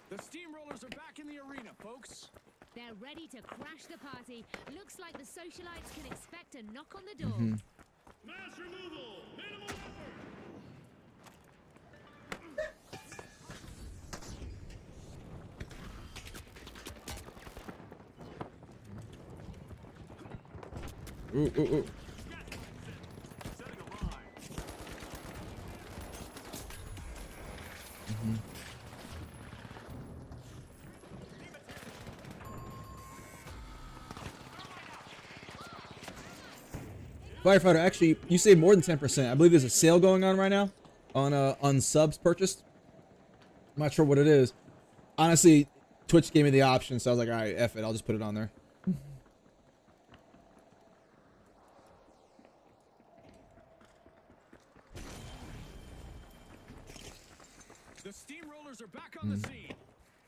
The Steamrollers are back in the arena, folks. They're ready to crash the party. Looks like the socialites can expect a knock on the door. Mass removal. Minimal effort. Ooh, ooh, ooh. Setting a line. Firefighter, actually, you saved more than 10%. I believe there's a sale going on right now on subs purchased. I'm not sure what it is. Honestly, Twitch gave me the option, so I was like, all right, F it. I'll just put it on there. The Steamrollers are back on the scene.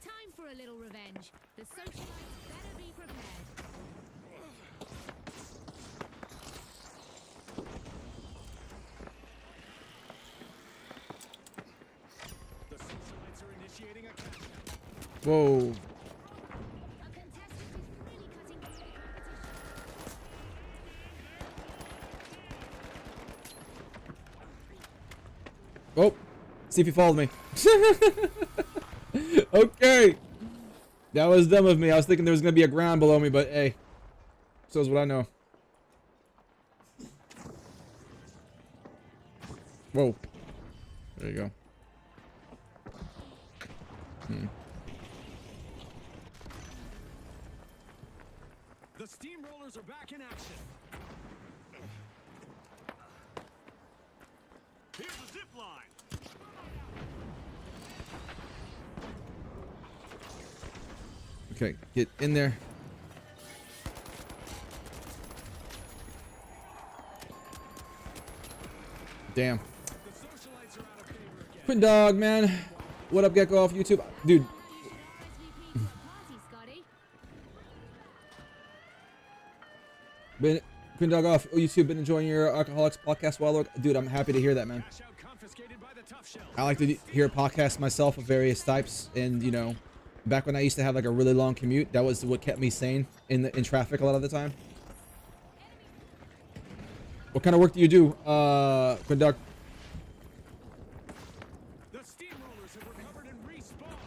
Time for a little revenge. The socialites better be prepared. The Socialites are initiating a countdown. Whoa. A contestant is really cutting through the competition. Oh. See if you followed me. Okay. That was dumb of me. I was thinking there was going to be a ground below me, but hey. So is what I know. Whoa. There you go. The Steamrollers are back in action. Here's the zip line. Okay, get in there. Damn. The Socialites are out of favor again. Quinn Dog, man. What up, Gecko off YouTube? Dude, RSVP to a party, Scotty. Quinn Dog off YouTube. Been enjoying your Alcoholics podcast while ago. Dude, I'm happy to hear that, man. Cash out confiscated by the Tough Shells. I like to hear podcasts myself of various types, and you know, back when I used to have like a really long commute, that was what kept me sane in traffic a lot of the time. What kind of work do you do, Quinn Dog? The Steamrollers have recovered and respawned.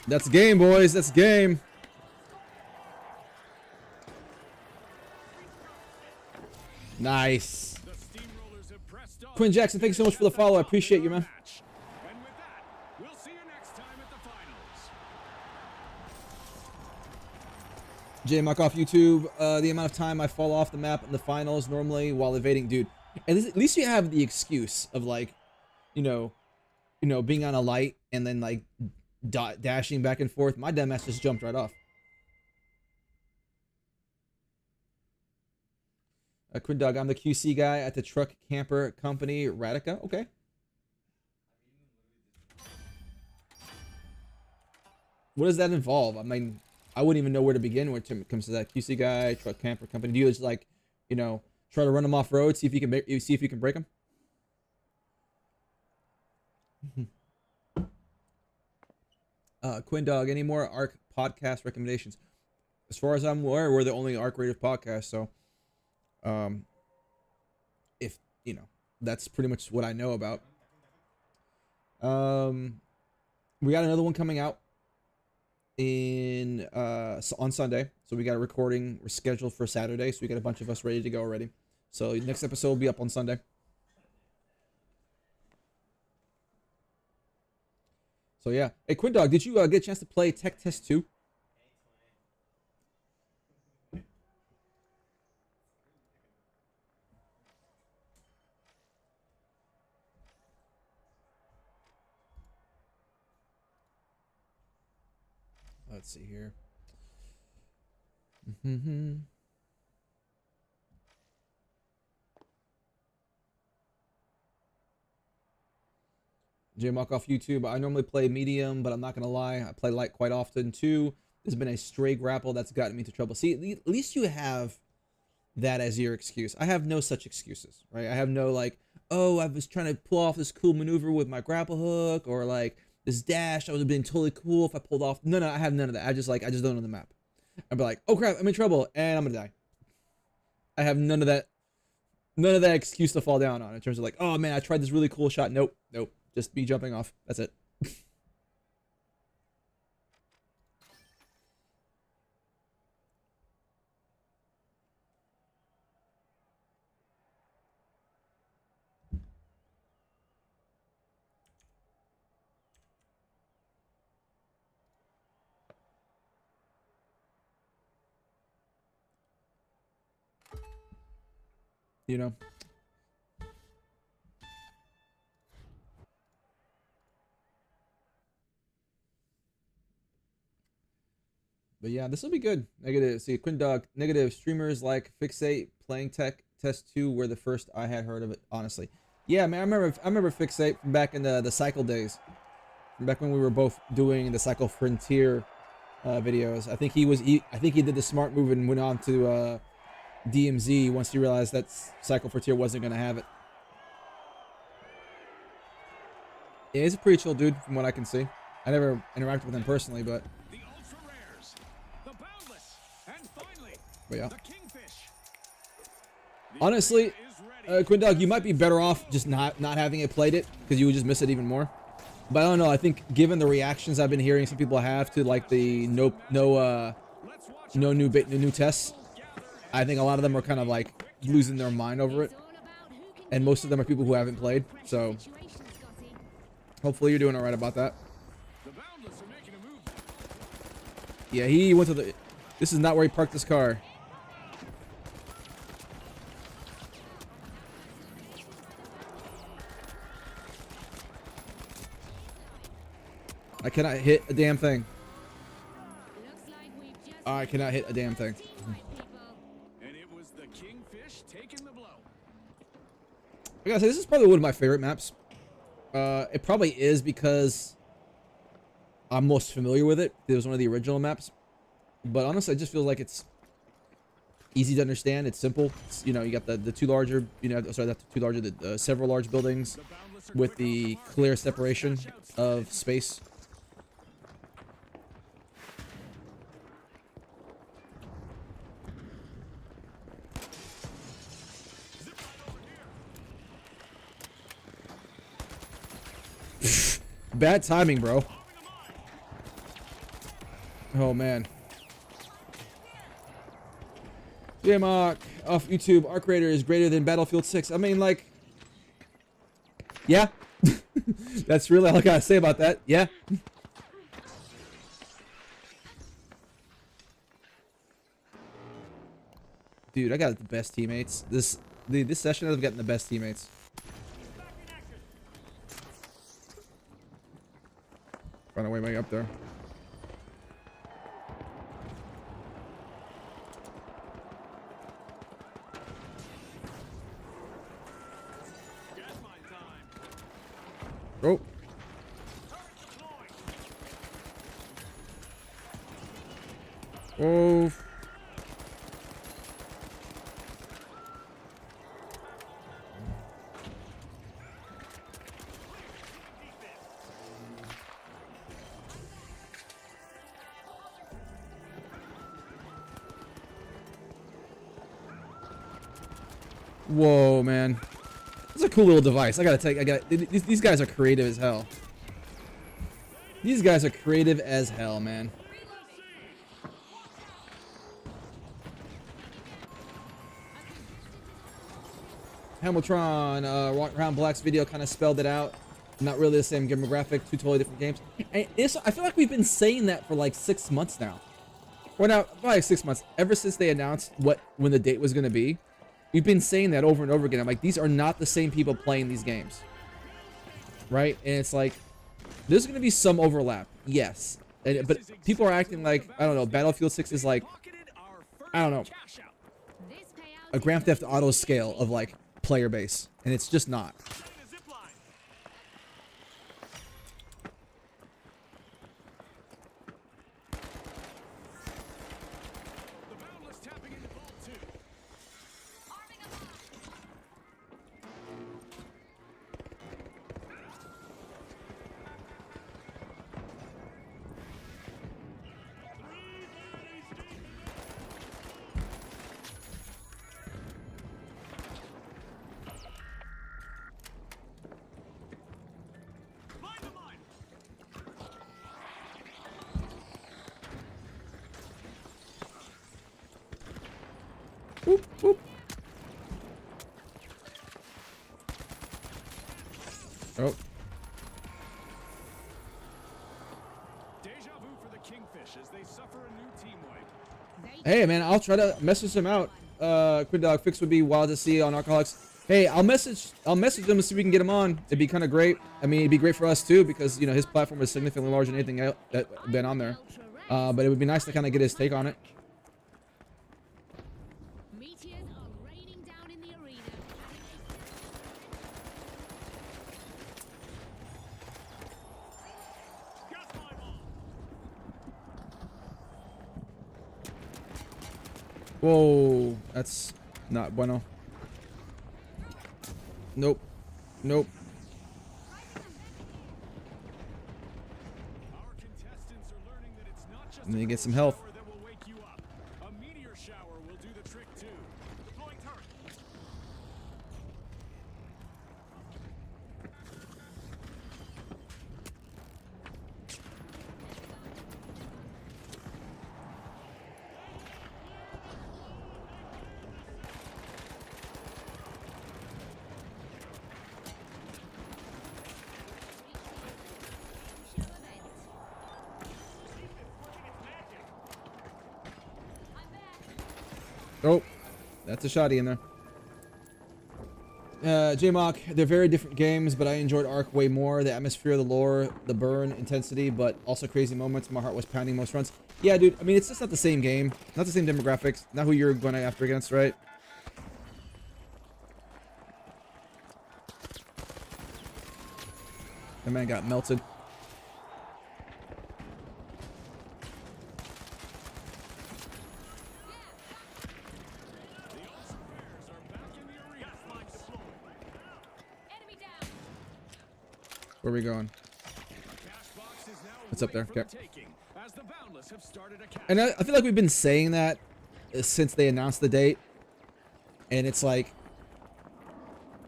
That's game, boys. That's game. Nice. The Steamrollers have pressed on. Quinn Jackson, thank you so much for the follow. I appreciate you, man. And with that, we'll see you next time at the finals. J Muck off YouTube. The amount of time I fall off the map in the finals normally while evading, dude. And at least you have the excuse of like, you know, being on a light and then like dashing back and forth. My dumbass just jumped right off. Quinn Dog, I'm the QC guy at the truck camper company, Radica. Okay. What does that involve? I mean, I wouldn't even know where to begin when it comes to that QC guy, truck camper company. Do you just like, you know, try to run them off road, see if you can break them? Quinn Dog, any more ARC podcast recommendations? As far as I'm aware, we're the only ARC rated podcast, so if you know, that's pretty much what I know about. We got another one coming out in on Sunday, so we got a recording. We're scheduled for Saturday, so we got a bunch of us ready to go already. So next episode will be up on Sunday. So yeah, hey Quinn Dog, did you get a chance to play Tech Test 2? Let's see here. Mm-hmm. JMock off YouTube. I normally play medium, but I'm not gonna lie, I play light quite often too. There's been a stray grapple that's gotten me into trouble. See, at least you have that as your excuse. I have no such excuses, right? I have no like, oh, I was trying to pull off this cool maneuver with my grapple hook, or like this dash. I would have been totally cool if I pulled off. No, I have none of that. I just don't know the map. I'd be like, oh crap, I'm in trouble, and I'm gonna die. I have none of that excuse to fall down on in terms of like, oh man, I tried this really cool shot. Nope. Just me jumping off. That's it. You know. But yeah, this will be good. Negative. See, Quindog. Negative. Streamers like Fixate, Playing Tech, Test 2 were the first I had heard of it. Honestly, yeah, man. I remember Fixate from back in the Cycle days, from back when we were both doing the Cycle Frontier videos. I think he did the smart move and went on to DMZ once he realized that Cycle Frontier wasn't gonna have it. Yeah, he's a pretty chill dude from what I can see. I never interacted with him personally, but. The ultra rares, the boundless, and finally, But yeah. the kingfish. The Honestly, arena is ready. Quindog, you might be better off just not having it played it, because you would just miss it even more. But I don't know. I think given the reactions I've been hearing some people have to like the no new tests, I think a lot of them are kind of like losing their mind over it, It's all about who can and most of them are people who haven't played. So situation, Scotty. hopefully you're doing all right about that. The boundless are making a move. Yeah, he went to the. This is not where he parked his car. I cannot hit a damn thing. Looks like we've just I cannot hit a damn thing. teamfight, people. And it was the kingfish taking the blow. I gotta say, this is probably one of my favorite maps. It probably is because I'm most familiar with it. It was one of the original maps. But honestly, it just feels like it's easy to understand. It's simple. It's, you know, you got the two larger, the several large buildings The boundless are with quick the off the clear mark. separation of space. Bad timing, bro. Oh man. JMock off YouTube. Arc Raider is greater than Battlefield 6. I mean, like, yeah. That's really all I gotta say about that. Yeah. Dude, I got the best teammates. This session I've gotten the best teammates. Find a way up there. Gas mine time. Oh. Oh. Whoa, man. That's a cool little device. These guys are creative as hell. These guys are creative as hell, man. Hamiltron, Round Black's video kind of spelled it out. Not really the same demographic, two totally different games. And I feel like we've been saying that for like 6 months now. Or now, probably 6 months. Ever since they announced when the date was going to be. We've been saying that over and over again. I'm like, these are not the same people playing these games. Right? And it's like, there's going to be some overlap. Yes. But people are acting like, I don't know, Battlefield 6 is like I don't know, Cash out. This payout a is Grand Theft Auto guaranteed. scale of like player base, and it's just not. Setting a zip line. The Boundless tapping into Vault 2. Arming a bomb. Find the mine. Whoop, whoop. Oh, Deja vu for the Kingfish as they suffer a new team wipe. They hey man, I'll try to message them out. Quid Dog Fix would be wild to see on Alcoholics. Hey, I'll message them and see if we can get him on. It'd be kind of great. I mean, it'd be great for us too because you know his platform is significantly larger than anything else that been on there. ultra rare. But it would be nice to kind of get his take on it. Meteors are raining down in the arena. Gas mine ball. Whoa, that's not bueno. Nope, nope. Our contestants are learning that it's not just And then you a get some meteor health. shower that will wake you up. A meteor shower will do the trick too. Deploying turret. Oh, that's a shotty in there. J-Mock, they're very different games, but I enjoyed Ark way more. The atmosphere, the lore, the burn, intensity, but also crazy moments. My heart was pounding most runs. Yeah, dude, I mean, it's just not the same game. Not the same demographics. Not who you're going after against, right? That man got melted. The awesome bears are back in the arena. Gas mine deployed. Enemy down. Where are we going? Cash box is now What's up away there? for the taking, as the Boundless have started a cash. And I feel like we've been saying that since they announced the date. And it's like,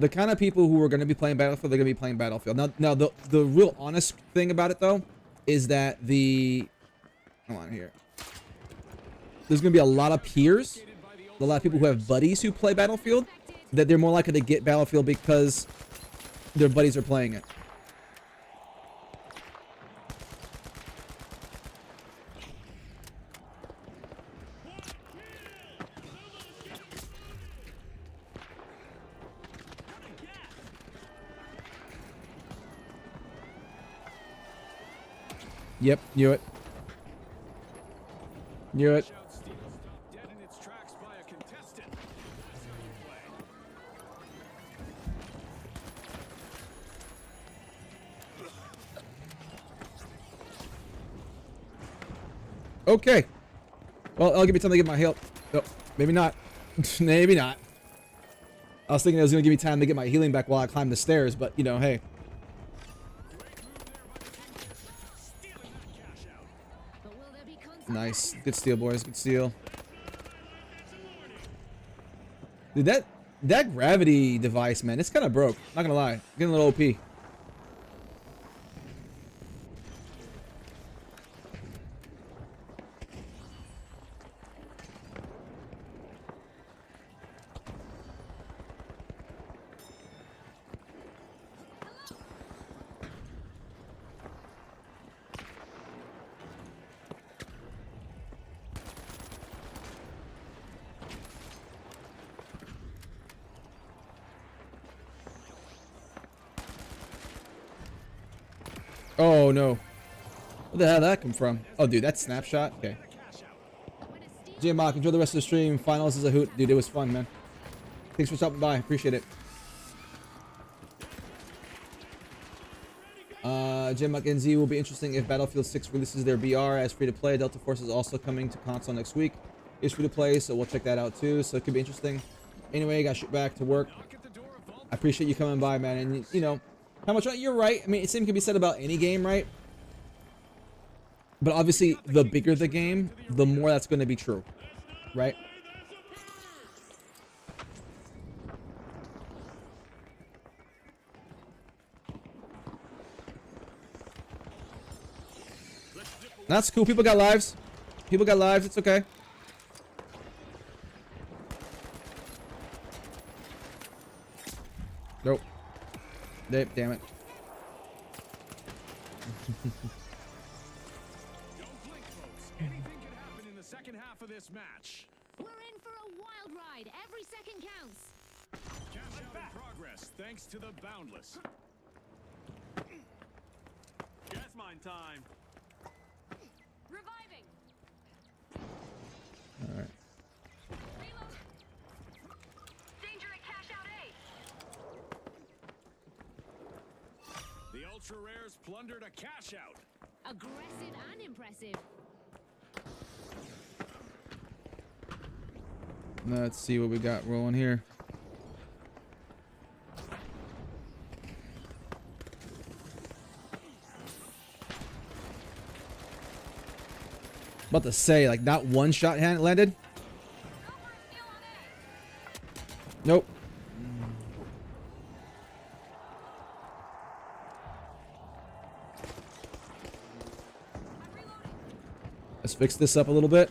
the kind of people who are going to be playing Battlefield, they're going to be playing Battlefield. Now the real honest thing about it, though, is that hold on here. There's going to be a lot of peers, a lot of people who have buddies who play Battlefield, that they're more likely to get Battlefield because their buddies are playing it. Yep, knew it. Knew it. Shout Steel stopped dead in its tracks by a contestant. That's how you play. Okay. Well, I'll give me time to get my health. Oh, maybe not. Maybe not. I was thinking it was going to give me time to get my healing back while I climb the stairs, but, you know, hey. Great move there by the Kingfish, stealing that cash out. But will there be contact? Nice. Good steal, boys. Good steal. Dude, that gravity device, man, it's kind of broke. Not going to lie. Getting a little OP. Oh, no. Where the hell did that come from? Oh, dude, that snapshot? Okay. The cash out. When a steal J-Mock, enjoy the rest of the stream. Finals is a hoot. Dude, it was fun, man. Thanks for stopping by. Appreciate it. J-Mock NZ will be interesting if Battlefield 6 releases their BR as free-to-play. Delta Force is also coming to console next week. It's free-to-play, so we'll check that out too. So it could be interesting. Anyway, got shit back to work. I appreciate you coming by, man. And, you know, how much you're right. I mean, the same can be said about any game, right? But obviously, the bigger the game, the more that's going to be true, right? That's cool. People got lives. People got lives. It's okay. Nope. Damn it. Don't blink, folks. Anything can happen in the second half of this match. We're in for a wild ride. Every second counts. Cash out in progress, thanks to the Boundless. Gas mine time. Reviving. All right. Reload. Danger at cash out A. The Ultra Rares plundered a cash out. Aggressive and impressive. Let's see what we got rolling here. About to say, like, not one shot hand landed. Nope. Let's fix this up a little bit.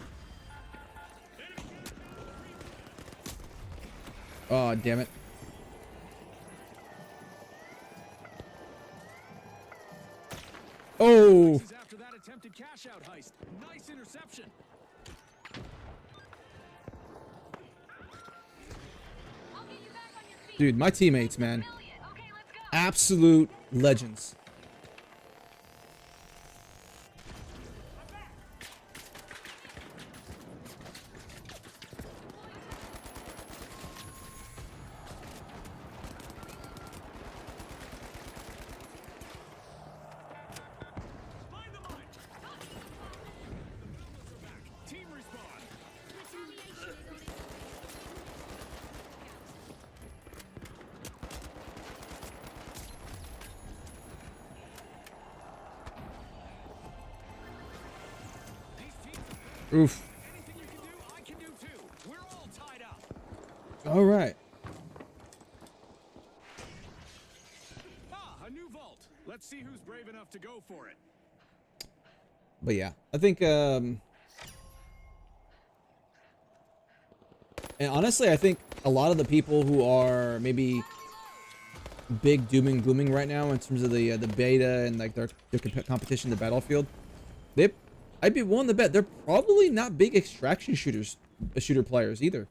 Oh, damn it. Oh! This is after that attempted cash out heist. Nice interception. I'll get you back on your feet. Dude, my teammates, man. Okay, let's go. Absolute legends. Find the mine. Team respawn. Retaliation is on its way. These teams, Oof. anything you can do, I can do too. We're all tied up. All right. Ah, a new vault. Let's see who's brave enough to go for it. But yeah, I think, and honestly, I think a lot of the people who are maybe big doom and glooming right now in terms of the beta and like their competition, the Battlefield, I'd be willing to bet they're probably not big extraction shooter players either.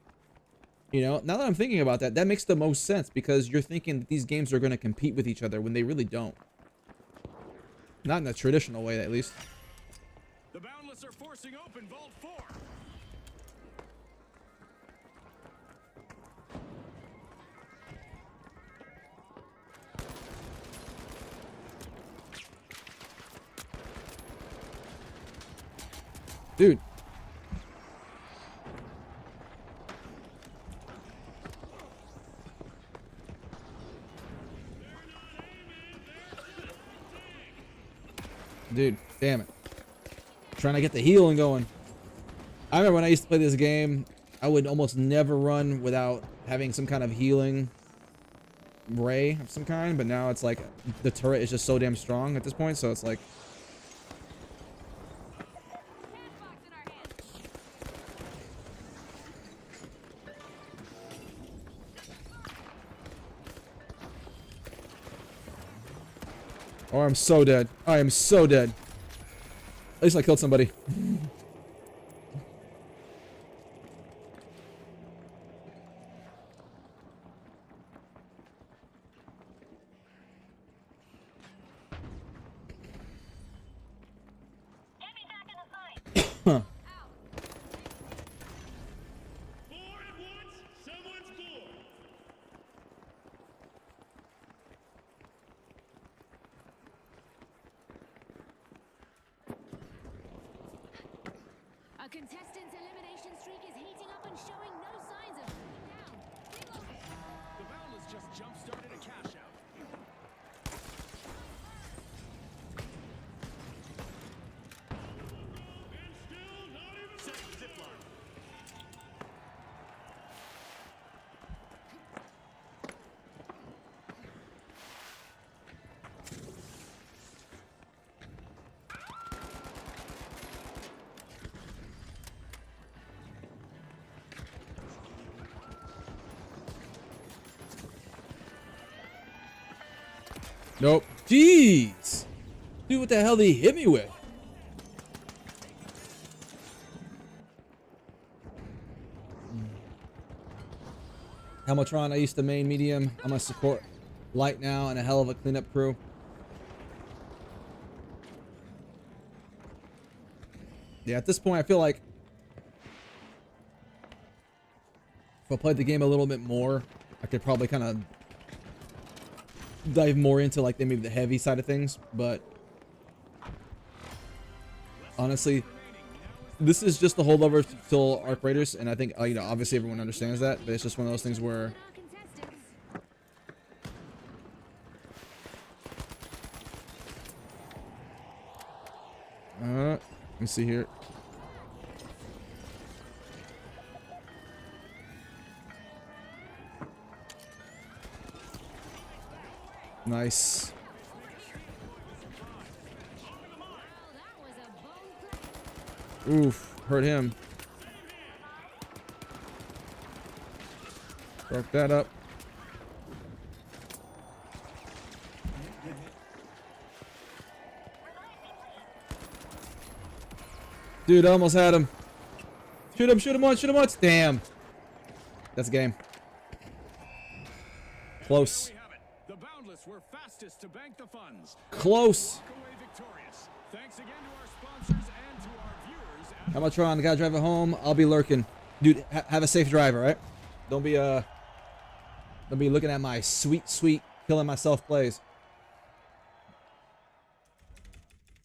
You know, now that I'm thinking about that, that makes the most sense because you're thinking that these games are going to compete with each other when they really don't. Not in a traditional way, at least. The Boundless are forcing open Vault 4. Dude. Dude, damn it. Trying to get the healing going. I remember when I used to play this game, I would almost never run without having some kind of healing ray of some kind, but now it's like the turret is just so damn strong at this point, so it's like Cashbox in our hands. oh, I'm so dead. I am so dead. At least I killed somebody. Get me back in the fight. contestants' elimination streak is heating up and showing no signs of slowing down. The Boundless just jump-started a cash out. Setting zip line. Nope. Jeez. Dude, what the hell did he hit me with? Helmutron, I used to main medium. I'm a support light now and a hell of a cleanup crew. Yeah, at this point, I feel like if I played the game a little bit more, I could probably kind of dive more into like maybe the heavy side of things. But honestly, this is just the holdover till Arc Raiders, and I think you know, obviously everyone understands that, but it's just one of those things where Our contestants. let me see here. Nice. Wow, that was a bold play. Oof, hurt him. Broke that up. Dude, I almost had him. Shoot him once. Damn. That's a game. Close. There we have it. The Boundless were fastest to bank the funds. Close. Walk away victorious. Thanks again to our sponsors and to our viewers. Helmutron, gotta drive it home. I'll be lurking. Dude, have a safe drive, alright? Don't be looking at my sweet killing myself plays.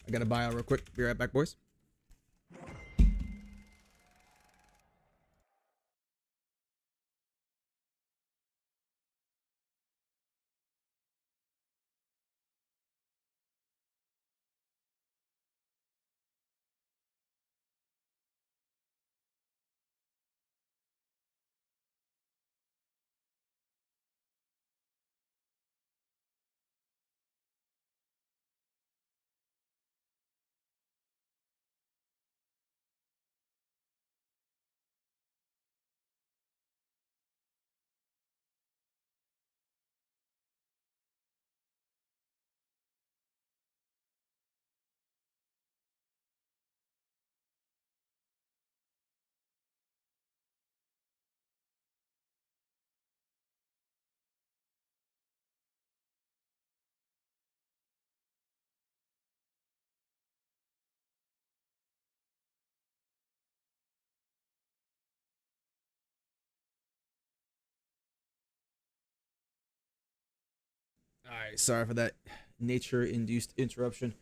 I gotta buy out real quick. Be right back, boys. Alright, sorry for that nature-induced interruption.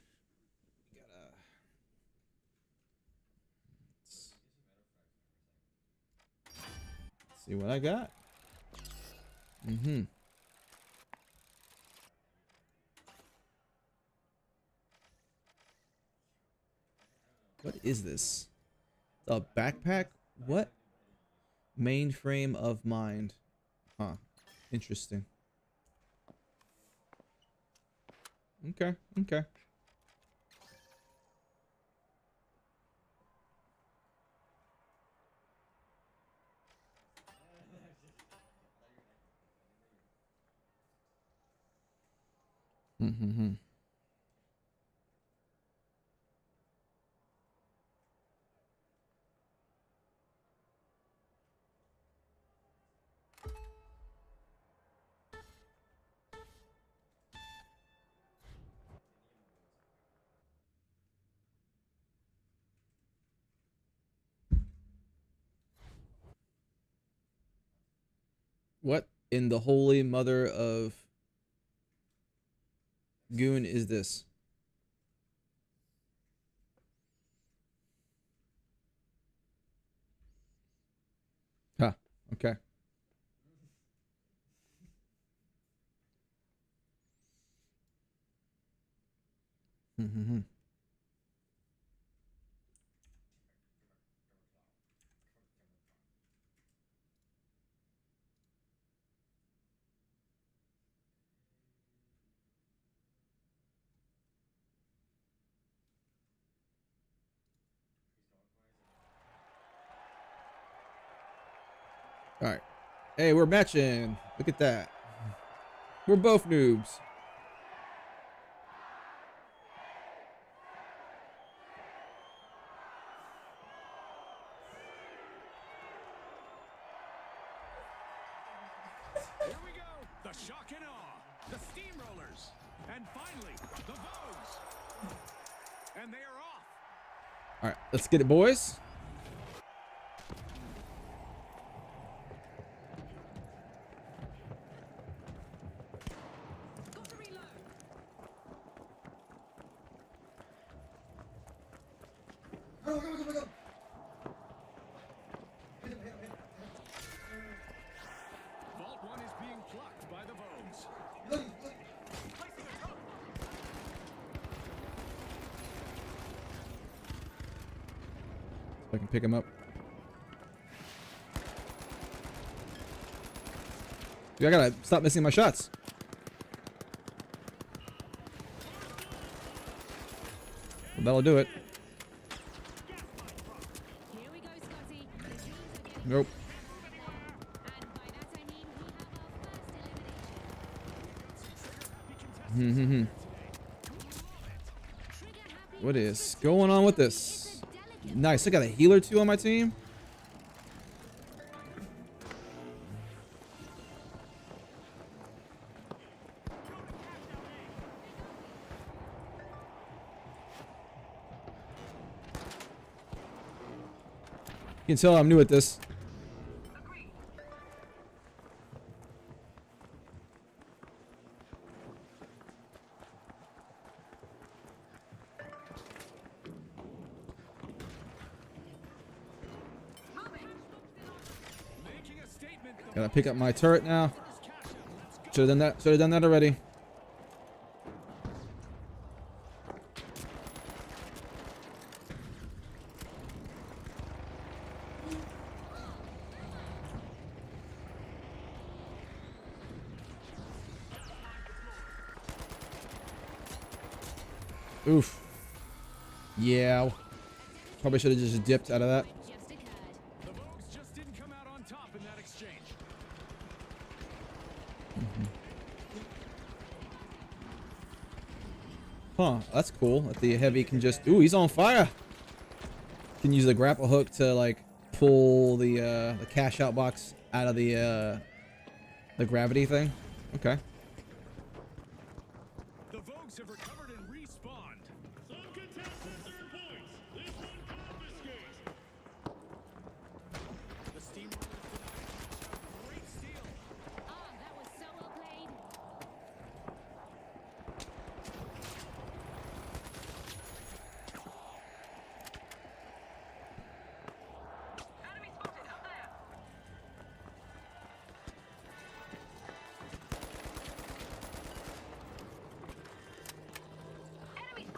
Gotta see what I got. What is this? A backpack? What? Mainframe of mind. Huh. Interesting. Okay. What in the holy mother of goon is this? Okay. Mm-hmm. All right. Hey, we're matching. Look at that. We're both noobs. Here we go. The shock and awe. The Steamrollers. And finally, the Vogues. And they are off. All right, let's get it, boys. Vault 1 is being plucked by the Vogues. I can pick him up. Dude, I gotta stop missing my shots. Well, that'll do it. Here we go, Scotty. The teams are getting Nope. and by that I mean we have our first elimination. Trigger happy What is going on with this? is a delicate Nice. I got a healer too on my team. You can tell I'm new at this. Making a statement. The Gotta pick up my turret now. Vogues catch up. Let's go. Should have done that. Should have done that already. Oof. Yeah. Probably should have just dipped out of that. just occurred. The Vogues just didn't come out on top in that exchange. Huh, that's cool. That the heavy can just... Ooh, he's on fire! Can use the grapple hook to, like, pull the cash out box out of the gravity thing. Okay. The Vogues have recovered and respawned. Some contestants earn points. This one confiscates. The Steamrollers denied a great steal. Ah, that was so well played.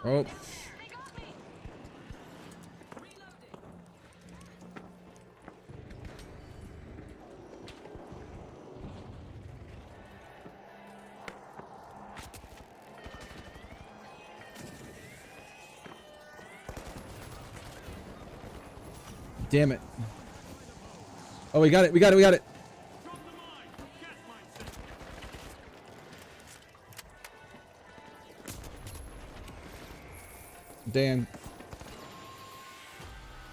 Oh. Damn it. Oh, we got it. We got it. We got it. Drop the mine. Gas mine set. Dan.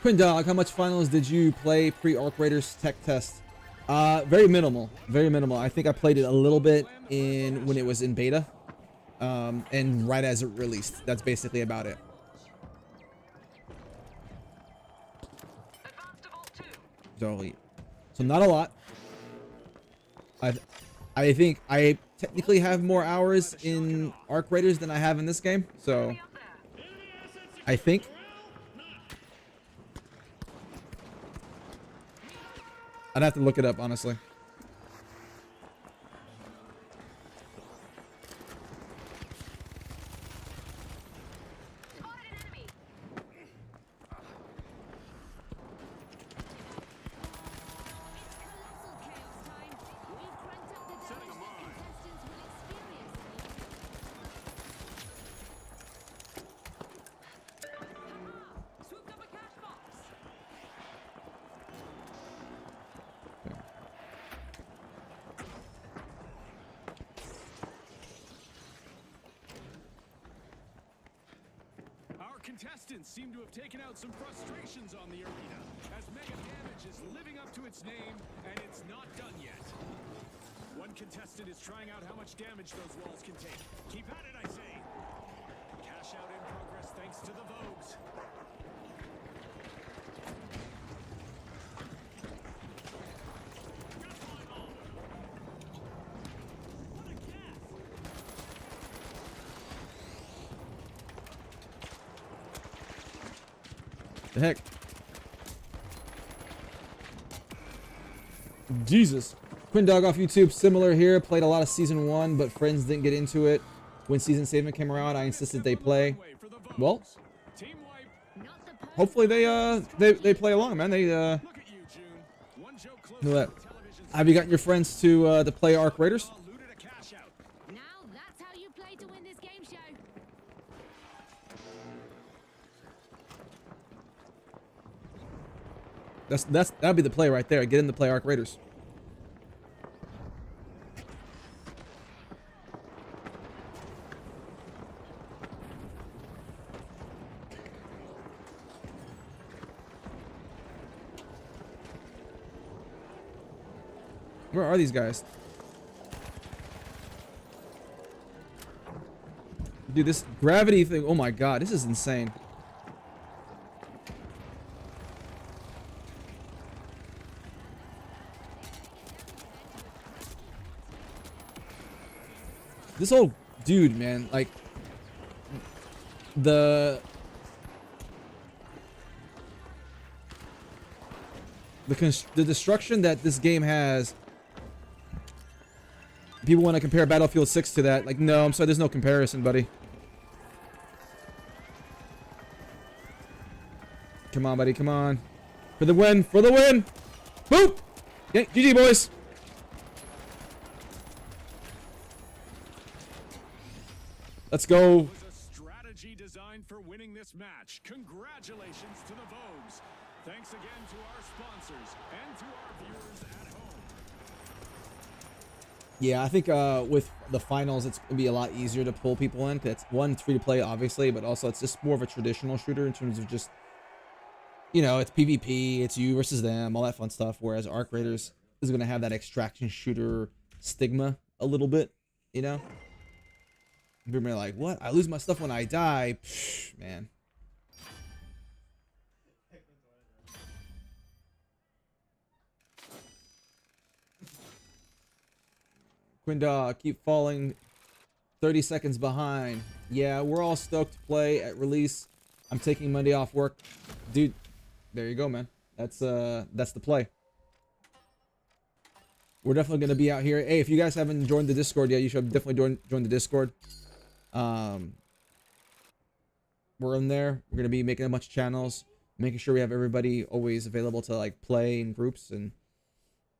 Quindog, how much finals did you play pre-Arc Raiders tech test? Very minimal. Very minimal. I think I played it a little bit in when it was in beta. And right as it released. That's basically about it. So not a lot. I think I technically have more hours in Arc Raiders than I have in this game. So I think. I'd have to look it up, honestly. Spotted an enemy. It's colossal chaos time. We've cranked up the damage that contestants will experience. Swooped up a cash box. Our contestants seem to have taken out some frustrations on the arena, as Mega Damage is living up to its name, and it's not done yet. One contestant is trying out how much damage those walls can take. Keep at it, I say. Cash out in progress thanks to the Vogues. The heck? Jesus. Quinn Dog off YouTube, similar here. Played a lot of Season 1, but friends didn't get into it. When Season 7 came around, I insisted they play. Well, Team wipe. Not the perfect hopefully they play along, man. They Look at you, June. One joke close Who that? to television. Have you gotten your friends to play Arc Raiders? All looted a cash out. Now that's how you play to win this game show. That'd be the play right there. Get in to play Arc Raiders. Where are these guys? Dude, this gravity thing, oh my god, this is insane. This whole dude, man, like the destruction that this game has. People want to compare Battlefield 6 to that. Like, no, I'm sorry, there's no comparison, buddy. Come on, buddy, come on. For the win, for the win! Boop! Yeah, GG, boys. Let's go. Was a strategy designed for winning this match. Congratulations to the Vogues. Thanks again to our sponsors and to our viewers at home. Yeah, I think with the finals, it's gonna be a lot easier to pull people in. 'Cause it's one, it's free to play, obviously, but also it's just more of a traditional shooter in terms of just, you know, it's PvP, it's you versus them, all that fun stuff. Whereas Arc Raiders is gonna have that extraction shooter stigma a little bit, you know. People are like, "What? I lose my stuff when I die." Psh, man. Quinda, keep falling 30 seconds behind. Yeah, we're all stoked to play at release. I'm taking Monday off work. Dude, there you go, man. That's the play. We're definitely going to be out here. Hey, if you guys haven't joined the Discord yet, you should definitely join the Discord. We're in there. We're going to be making a bunch of channels, making sure we have everybody always available to like play in groups and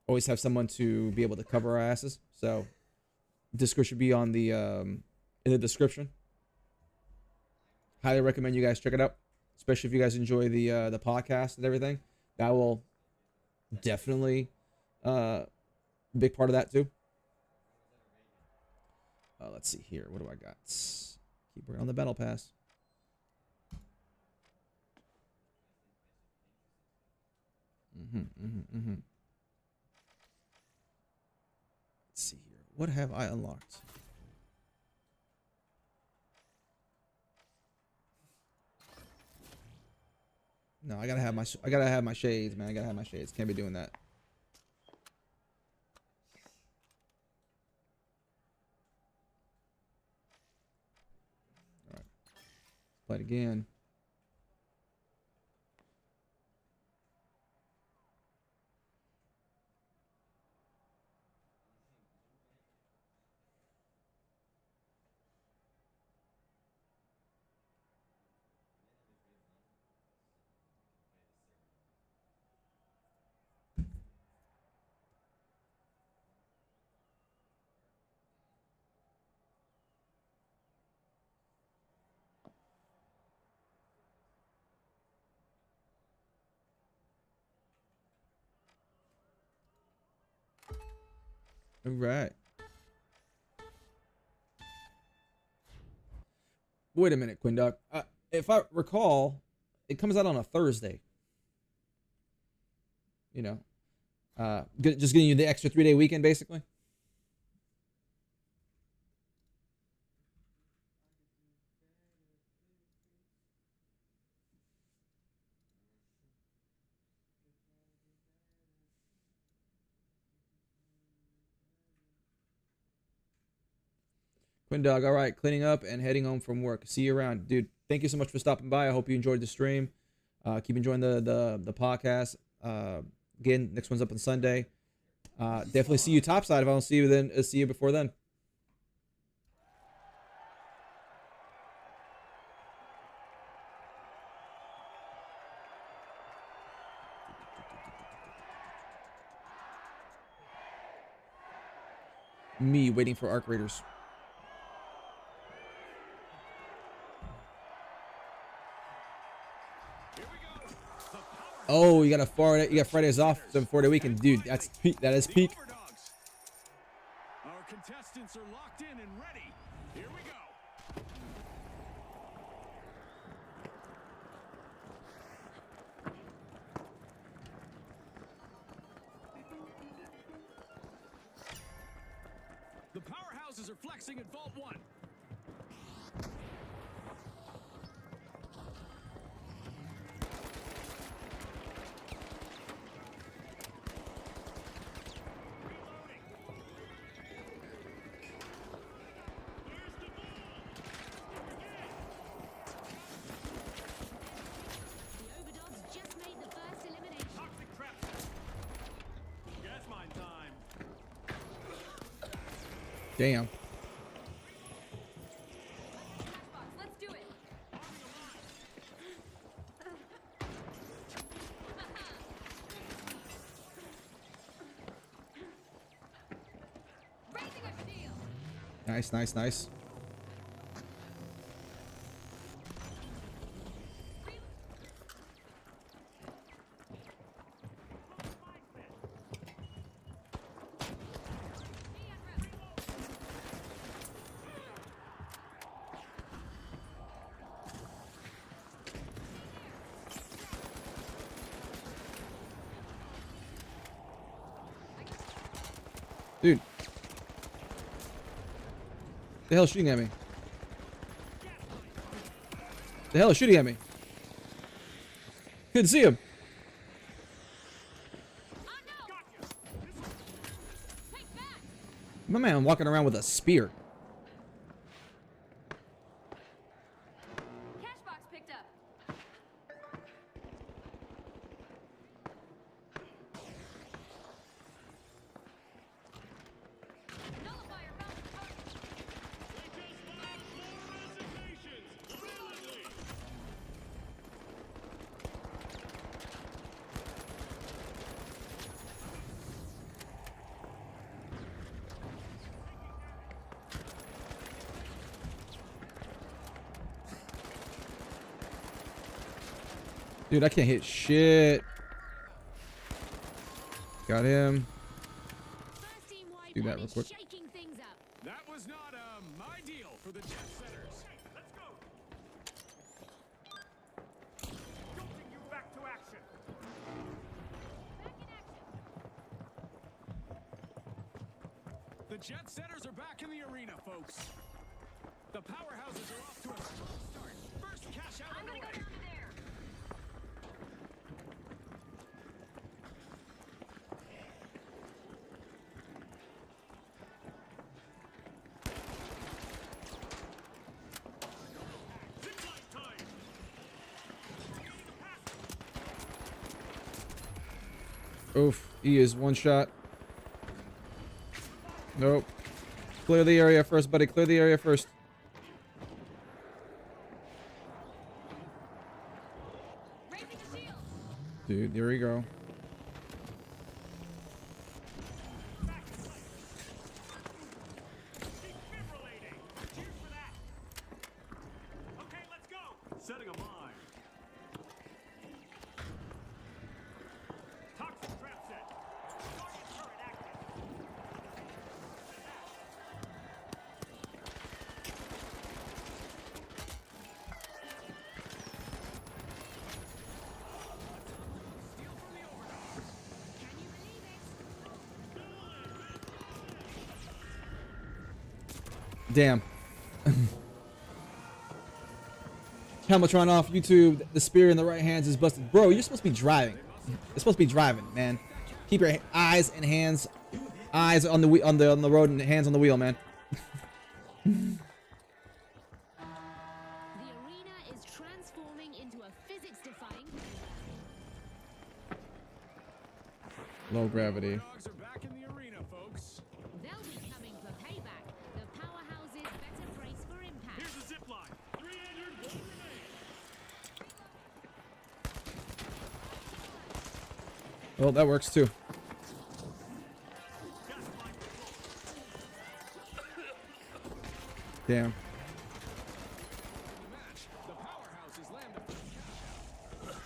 always have someone to be able to cover our asses. So Discord should be on the in the description. Highly recommend you guys check it out, especially if you guys enjoy the podcast and everything. That will definitely big part of that too. Let's see here. What do I got? Keep working on the battle pass. Let's see here. What have I unlocked? No, I gotta have my shades, man. I gotta have my shades. Can't be doing that. All right. Let's play it again. All right. Wait a minute, Quindog. If I recall, it comes out on a Thursday. You know, just getting you the extra 3-day weekend, basically. Quindog, all right, cleaning up and heading home from work. See you around, dude. Thank you so much for stopping by. I hope you enjoyed the stream. Keep enjoying the podcast. Again, next one's up on Sunday. Definitely see you topside. If I don't see you then, see you before then. Me waiting for Arc Raiders. Oh, you got Fridays off, so 4-day weekend, dude. That's peak. That is peak. Our contestants are locked in and ready. Here we go. The powerhouses are flexing at Vault 1. The Overdogs just made the first elimination. Toxic trap. Gas mine time. Damn. Let's do it. Raising a shield. Nice, nice, nice. Dude. The hell is shooting at me? The hell is shooting at me? Couldn't see him. Oh no! Take back! My man walking around with a spear. Cash box picked up. Nullifier found the target. We just filed 4 resignations. Brilliantly. Dude, I can't hit shit. Got him. First team wide Do that one real is quick. shaking things up. That was not ideal for the Jet Setters. Let's go. Jolting you back to action. Back in action. The Jet Setters are back in the arena, folks. The powerhouses are off to a strong start. First cash out I'm gonna go underway. down to there. Zipline time. Oof. He is one shot. Nope. Clear the area first, buddy. Clear the area first. Raising a shield. Dude, there we go. Defibrillating. Cheers for that. Okay, let's go. Setting a mine. Toxic trap set. Target turret active. Damn. Helmatron off YouTube. The spear in the right hands is busted. Bro, you're supposed to be driving. You're supposed to be driving, man. Keep your eyes and hands, eyes on the on the road and hands on the wheel, man. The arena is transforming into a physics-defying Low gravity. Dogs are back in the arena, folks. They'll be coming for payback. The powerhouses better brace for impact. Here's the zip line. 300 gold remain. Well, that works too. Gas line control. Damn. The match, the powerhouses land the first cash out.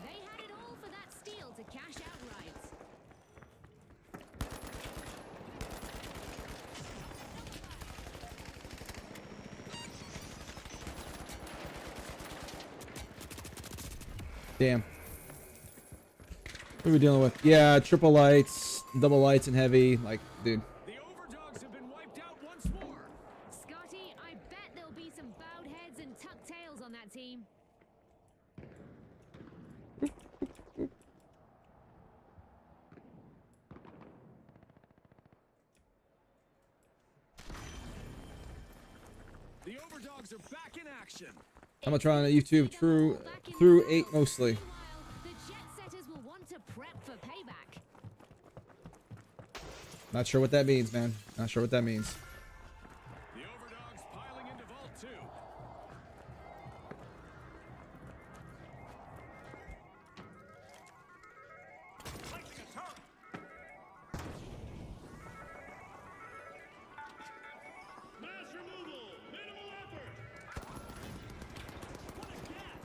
They had it all for that steal to cash outright. Damn. What are we dealing with? Yeah, triple lights, double lights, and heavy. Like, dude. The overdogs have been wiped out once more. Scotty, I bet there'll be some bowed heads and tucked tails on that team. The overdogs are back in action. Helmatron on YouTube. True. Back in Through the 8 cell. mostly. Meanwhile, the jet setters will want to prep for payback. Not sure what that means, man. Not sure what that means. The overdogs piling into Vault 2. Placing a turret. Mass removal. Minimal effort. What a gas.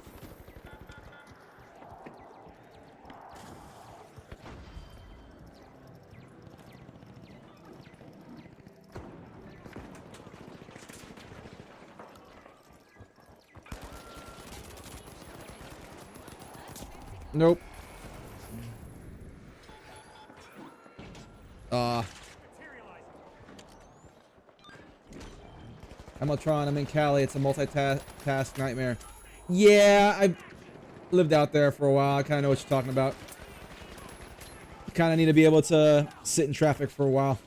Nope. Materializing. Helmatron, I'm in Cali. It's a multitask nightmare. Yeah, I lived out there for a while. I kind of know what you're talking about. You kind of need to be able to sit in traffic for a while.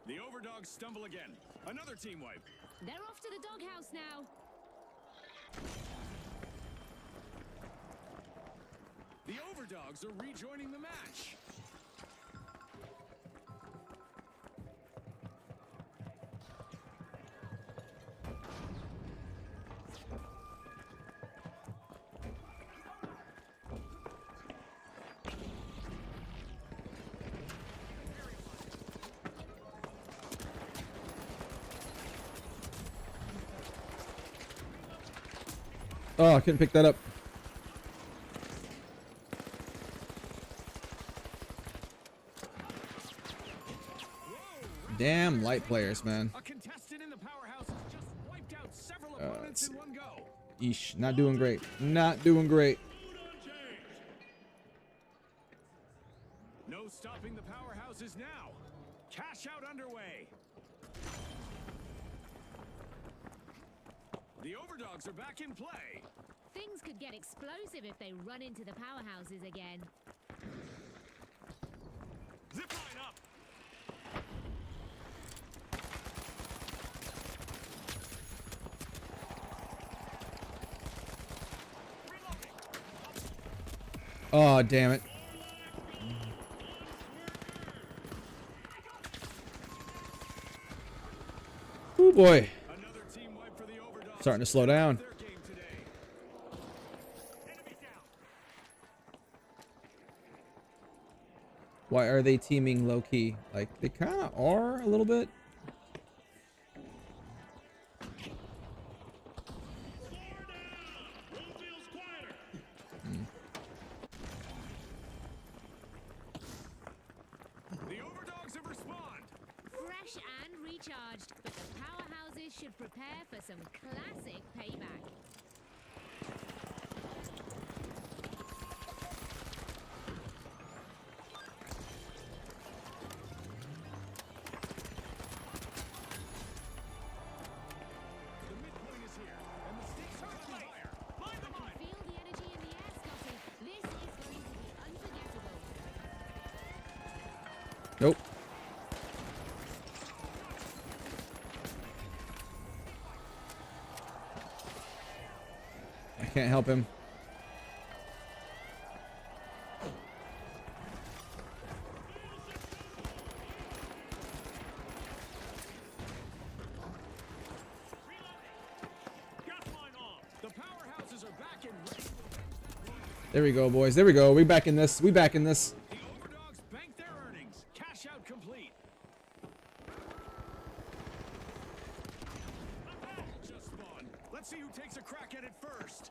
The overdogs stumble again. Another team wipe. They're off to the doghouse now. The overdogs are rejoining the match. Oh, I couldn't pick that up. Damn light players, man. A contestant in the powerhouse has just wiped out several let's opponents see. in one go. Yeesh, not doing great. Not doing great. Mood unchanged. No stopping the powerhouses now. Cash out underway. The overdogs are back in play. Things could get explosive if they run into the powerhouses again. Zip line up. Oh, damn it. Oh boy. Another team wipe for the overdogs. Starting to slow down. Their game today. Enemy down. Why are they teaming low key? Like, they kind of are a little bit. Slow down. Road feels quieter. The overdogs have respawned. Fresh and recharged, but the powerhouses should prepare for some classic payback. Nope. I can't help him. The powerhouses are back in race. There we go, boys. There we go. We back in this. We back in this. The overdogs bank their earnings. Cash out complete. Just spawned. Let's see who takes a crack at it first.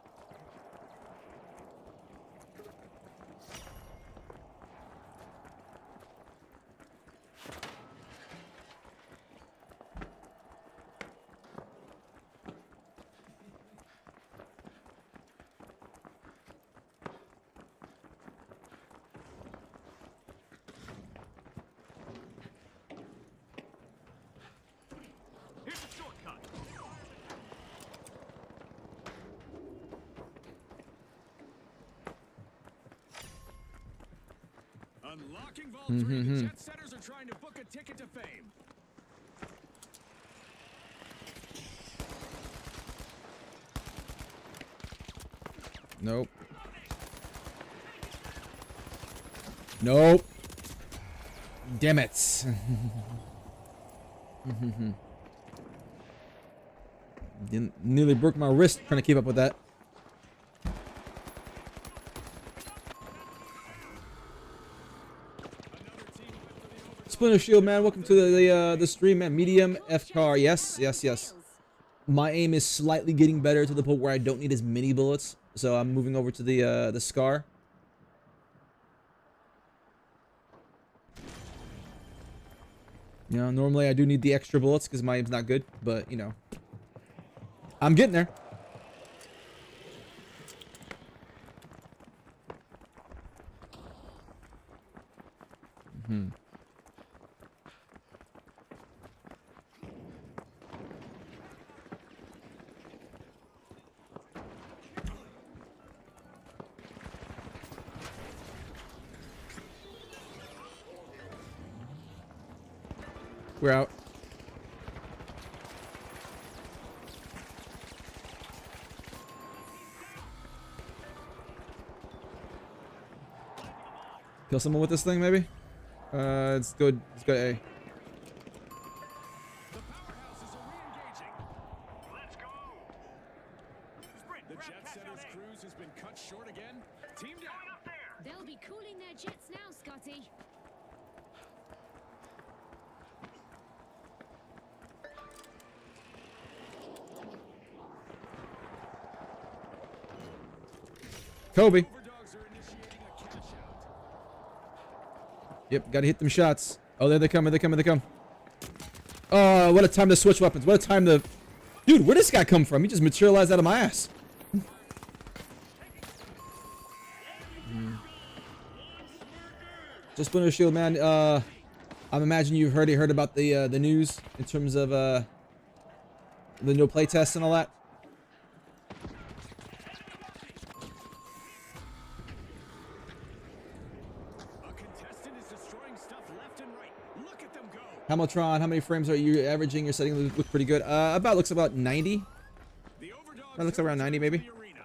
Here's a shortcut. Unlocking Vault 3. The Jet Setters are trying to book a ticket to fame. Nope. Nope. Damn it. Nearly broke my wrist trying to keep up with that. Splinter Shield, man, welcome to the stream, man. Medium F car, yes, yes, yes. My aim is slightly getting better to the point where I don't need as many bullets, so I'm moving over to the Scar. You know, normally I do need the extra bullets because my aim's not good, but you know, I'm getting there. We're out. Kill someone with this thing, maybe? It's good. It's good. A. The powerhouses are re-engaging. Let's go. Sprint. The grab Jet cash out Setters A. cruise has been cut short again. Team down. Going up there. They'll be cooling their jets now, Scotty. Kobe. Overdogs are initiating a cash out. Yep, gotta hit them shots. Oh, there they come. There they come. There they come. Oh, what a time to switch weapons. What a time to... Dude, where did this guy come from? He just materialized out of my ass. Just Splinter Shield, man. I'm imagining you've heard about the news in terms of the no play tests and all that. A contestant is destroying stuff left and right. Look at them go. Hamiltron, how many frames are you averaging? Your setting look pretty good. Looks about 90. The overdogs That looks around 90 maybe. the arena.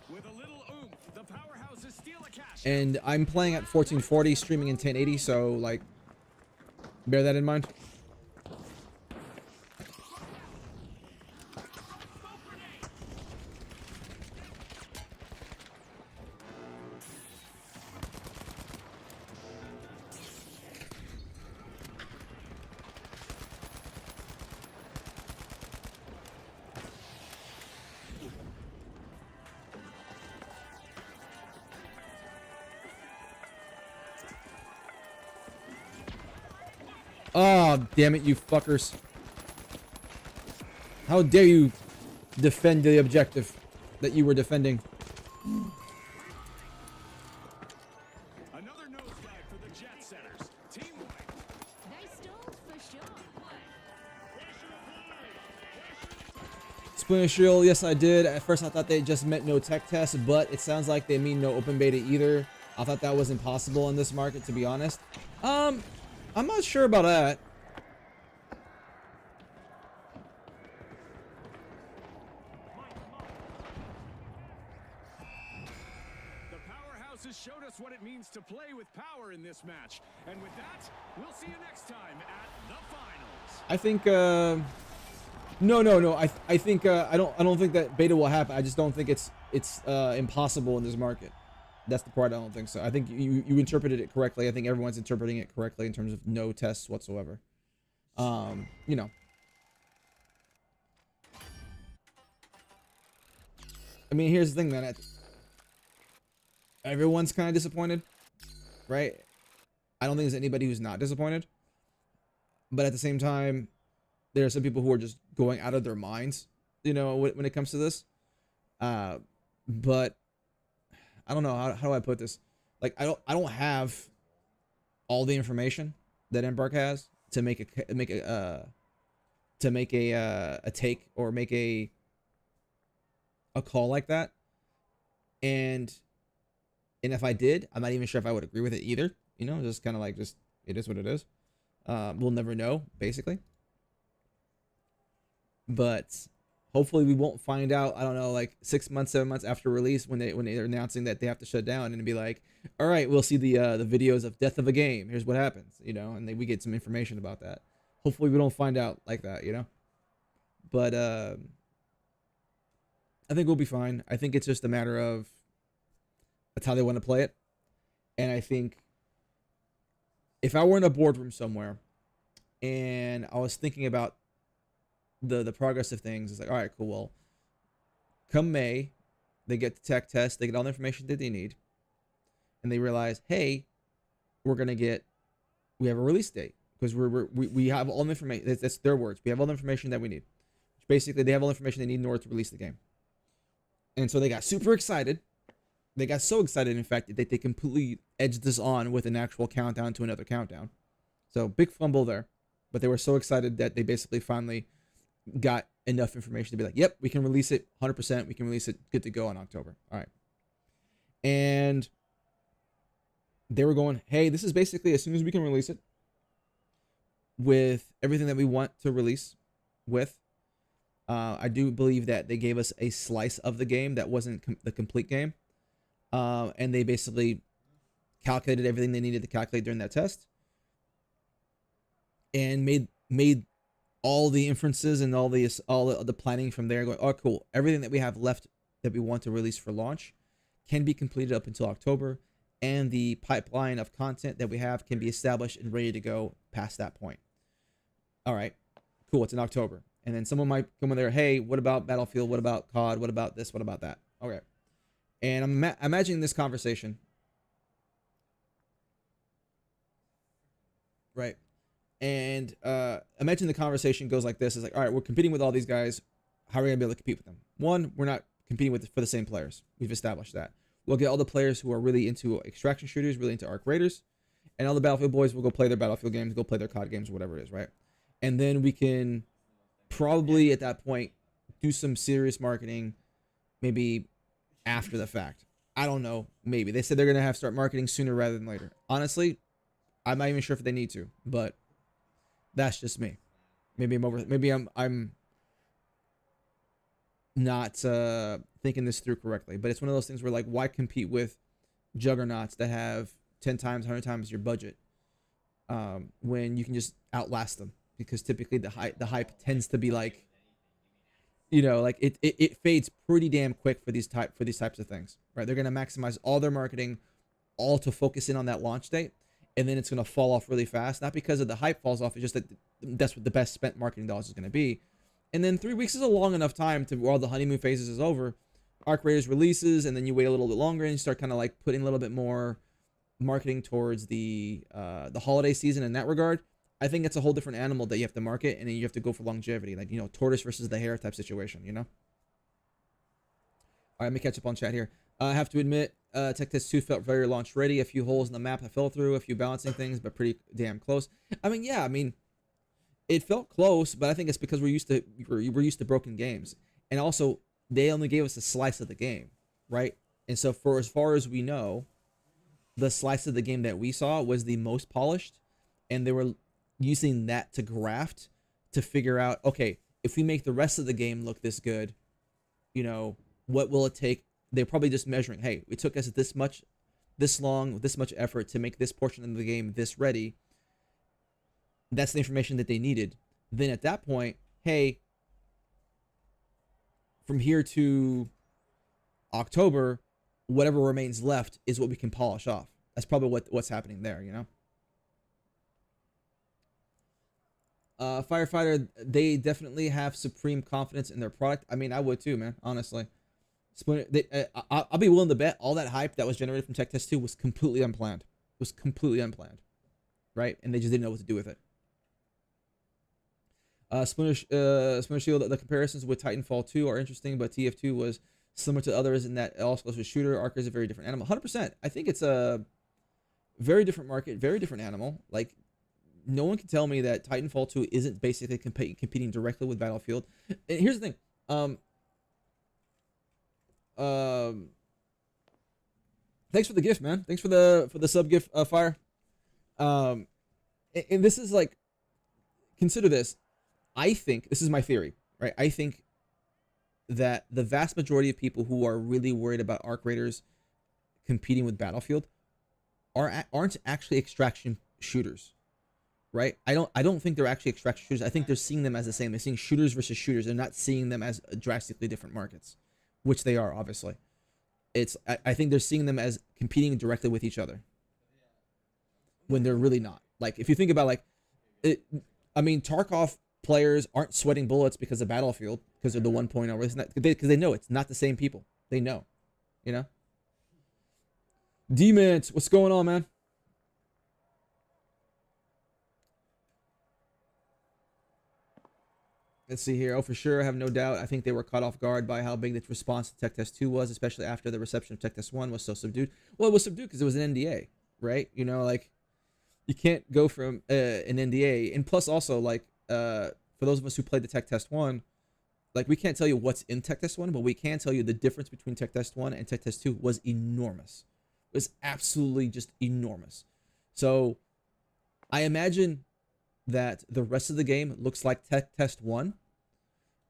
With a little oomph, the powerhouses steal a cash. And I'm playing at 1440, streaming in 1080, so like, bear that in mind. Oh, damn it, you fuckers. How dare you defend the objective that you were defending? Another nosedive for the Jet Setters. Team wipe. They stalled for sure. Splinter Shield, yes I did. At first I thought they just meant no tech test, but it sounds like they mean no open beta either. I thought that was impossible in this market, to be honest. I'm not sure about that. The powerhouse has showed us what it means to play with power in this match. And with that, we'll see you next time at the finals. I think no. I think I don't think that beta will happen. I just don't think it's impossible in this market. That's the part I don't think so. I think you interpreted it correctly. I think everyone's interpreting it correctly in terms of no tests whatsoever. You know. I mean, here's the thing, man. Everyone's kind of disappointed, right? I don't think there's anybody who's not disappointed. But at the same time, there are some people who are just going out of their minds, you know, when it comes to this. But I don't know, how do I put this? Like, I don't have all the information that Embark has to make a take or make a call like that. And if I did, I'm not even sure if I would agree with it either. You know, just kind of like, just it is what it is. We'll never know, basically. But hopefully we won't find out, I don't know, like 6 months, 7 months after release when they're announcing that they have to shut down, and be like, all right, we'll see the videos of death of a game. Here's what happens, you know, and we get some information about that. Hopefully we don't find out like that, you know. But I think we'll be fine. I think it's just a matter of that's how they want to play it. And I think if I were in a boardroom somewhere and I was thinking about the progress of things, it's like, all right, cool. Well, come May, they get the tech test, they get all the information that they need, and they realize, hey, we have a release date because we have all the information. That's their words. We have all the information that we need. Basically, they have all the information they need in order to release the game. And so they got super excited. They got so excited, in fact, that they completely edged this on with an actual countdown to another countdown. So big fumble there, but they were so excited that they basically finally got enough information to be like, yep, we can release it 100%. We can release it good to go in October. All right. And they were going, hey, this is basically as soon as we can release it with everything that we want to release with. I do believe that they gave us a slice of the game that wasn't the complete game. And they basically calculated everything they needed to calculate during that test and made all the inferences and all the planning from there, going, oh, cool. Everything that we have left that we want to release for launch can be completed up until October, and the pipeline of content that we have can be established and ready to go past that point. All right, cool. It's in October. And then someone might come in there, hey, what about Battlefield? What about COD? What about this? What about that? Okay. And I'm imagining this conversation. Right. And imagine the conversation goes like this. It's like, all right, we're competing with all these guys. How are we going to be able to compete with them? One, we're not competing for the same players. We've established that. We'll get all the players who are really into extraction shooters, really into Arc Raiders. And all the Battlefield boys will go play their Battlefield games, go play their COD games, whatever it is, right? And then we can probably at that point do some serious marketing, maybe after the fact. I don't know. Maybe. They said they're going to start marketing sooner rather than later. Honestly, I'm not even sure if they need to, but that's just me. Maybe I'm not thinking this through correctly, but it's one of those things where, like, why compete with juggernauts that have 10 times, 100 times your budget when you can just outlast them? Because typically the hype tends to be like, you know, like it fades pretty damn quick for these types of things, right? They're gonna maximize all their marketing, all to focus in on that launch date, and then it's gonna fall off really fast. Not because of the hype falls off, it's just that that's what the best spent marketing dollars is gonna be. And then 3 weeks is a long enough time to where all the honeymoon phases is over. Arc Raiders releases, and then you wait a little bit longer and you start kind of like putting a little bit more marketing towards the holiday season in that regard. I think it's a whole different animal that you have to market, and then you have to go for longevity, like, you know, tortoise versus the hare type situation, you know? All right, let me catch up on chat here. I have to admit, Tech Test 2 felt very launch ready. A few holes in the map I fell through, a few balancing things, but pretty damn close. I mean, yeah, it felt close, but I think it's because we're used to broken games. And also, they only gave us a slice of the game, right? And so for as far as we know, the slice of the game that we saw was the most polished. and they were using that to graft to figure out, okay, if we make the rest of the game look this good, you know, what will it take? They're probably just measuring, hey, it took us this long, this much effort to make this portion of the game this ready. That's the information that they needed. Then at that point, hey, from here to October, whatever remains left is what we can polish off. That's probably what's happening there, you know? Firefighter, they definitely have supreme confidence in their product. I mean, I would too, man, honestly. I'll be willing to bet all that hype that was generated from Tech Test 2 was completely unplanned. It was completely unplanned, right? And they just didn't know what to do with it. Splinter Shield, the comparisons with Titanfall 2 are interesting, but TF2 was similar to others in that it also goes with shooter. Arc is a very different animal. 100%. I think it's a very different market, very different animal. Like, no one can tell me that Titanfall 2 isn't basically competing directly with Battlefield. And here's the thing. Thanks for the gift, man. Thanks for the sub gift, Fire. And this is like, consider this. I think this is my theory, right? I think that the vast majority of people who are really worried about Arc Raiders competing with Battlefield aren't actually extraction shooters, right? I don't think they're actually extraction shooters. I think they're seeing them as the same. They're seeing shooters versus shooters. They're not seeing them as drastically different markets, which they are, obviously. I think they're seeing them as competing directly with each other when they're really not. Like, if you think about, like, Tarkov players aren't sweating bullets because of Battlefield, because they're the 1.0, because they know it's not the same people. They know, you know? D-Mint, what's going on, man? Let's see here. Oh, for sure, I have no doubt. I think they were caught off guard by how big the response to Tech Test 2 was, especially after the reception of Tech Test 1 was so subdued. Well, it was subdued because it was an NDA, right? You know, like, you can't go from an NDA. And plus also, like, for those of us who played the Tech Test 1, like, we can't tell you what's in Tech Test 1, but we can tell you the difference between Tech Test 1 and Tech Test 2 was enormous. It was absolutely just enormous. So I imagine that the rest of the game looks like Tech Test 1,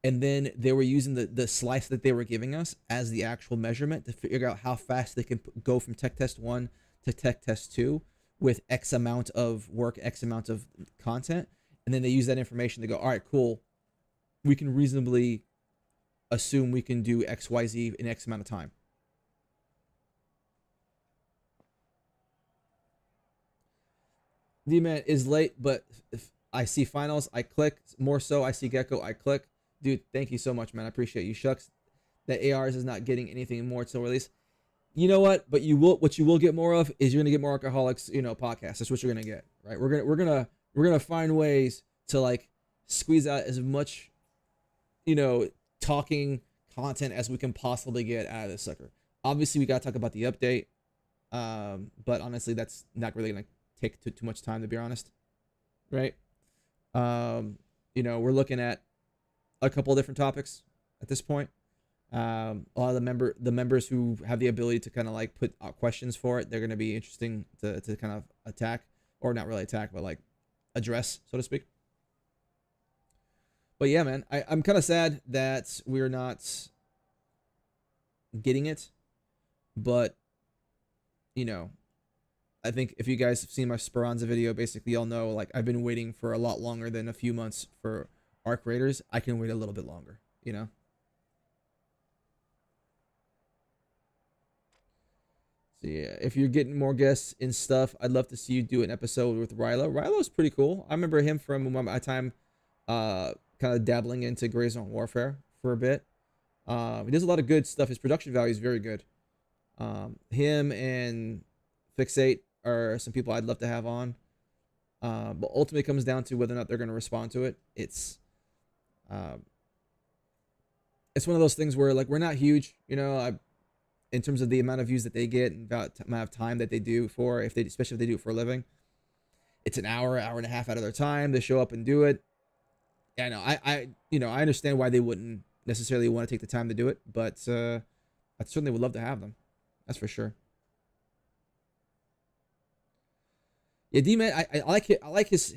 and then they were using the slice that they were giving us as the actual measurement to figure out how fast they can go from Tech Test 1 to Tech Test 2 with X amount of work, X amount of content. And then they use that information to go, all right, cool. We can reasonably assume we can do X, Y, Z in X amount of time. D-Man is late, but if I see finals, I click. More so, I see Gecko, I click. Dude, thank you so much, man. I appreciate you. Shucks, that ARs is not getting anything more till release. You know what? But what you will get more of is you're gonna get more Alcoholics, podcasts. That's what you're gonna get, right? We're gonna find ways to, like, squeeze out as much, talking content as we can possibly get out of this sucker. Obviously, we gotta talk about the update, but honestly, that's not really gonna take too much time, to be honest, right? We're looking at a couple of different topics at this point. A lot of the members who have the ability to kind of, like, put out questions for it, they're gonna be interesting to kind of attack, or not really attack, but, like, address, so to speak. But yeah, man, I'm kind of sad that we're not getting it, but I think if you guys have seen my Speranza video, basically y'all know, like, I've been waiting for a lot longer than a few months for Arc Raiders. I can wait a little bit longer, So yeah, if you're getting more guests and stuff, I'd love to see you do an episode with Rilo. Rilo's pretty cool. I remember him from my time kind of dabbling into Gray Zone Warfare for a bit. He does a lot of good stuff. His production value is very good. Him and Fixate are some people I'd love to have on. But ultimately it comes down to whether or not they're going to respond to it. It's one of those things where, like, we're not huge, in terms of the amount of views that they get and about the amount of time that they do for, especially if they do it for a living. It's an hour and a half out of their time to show up and do it. Yeah, I understand why they wouldn't necessarily want to take the time to do it, but I certainly would love to have them. That's for sure. Yeah, D-Man, I like it. I like his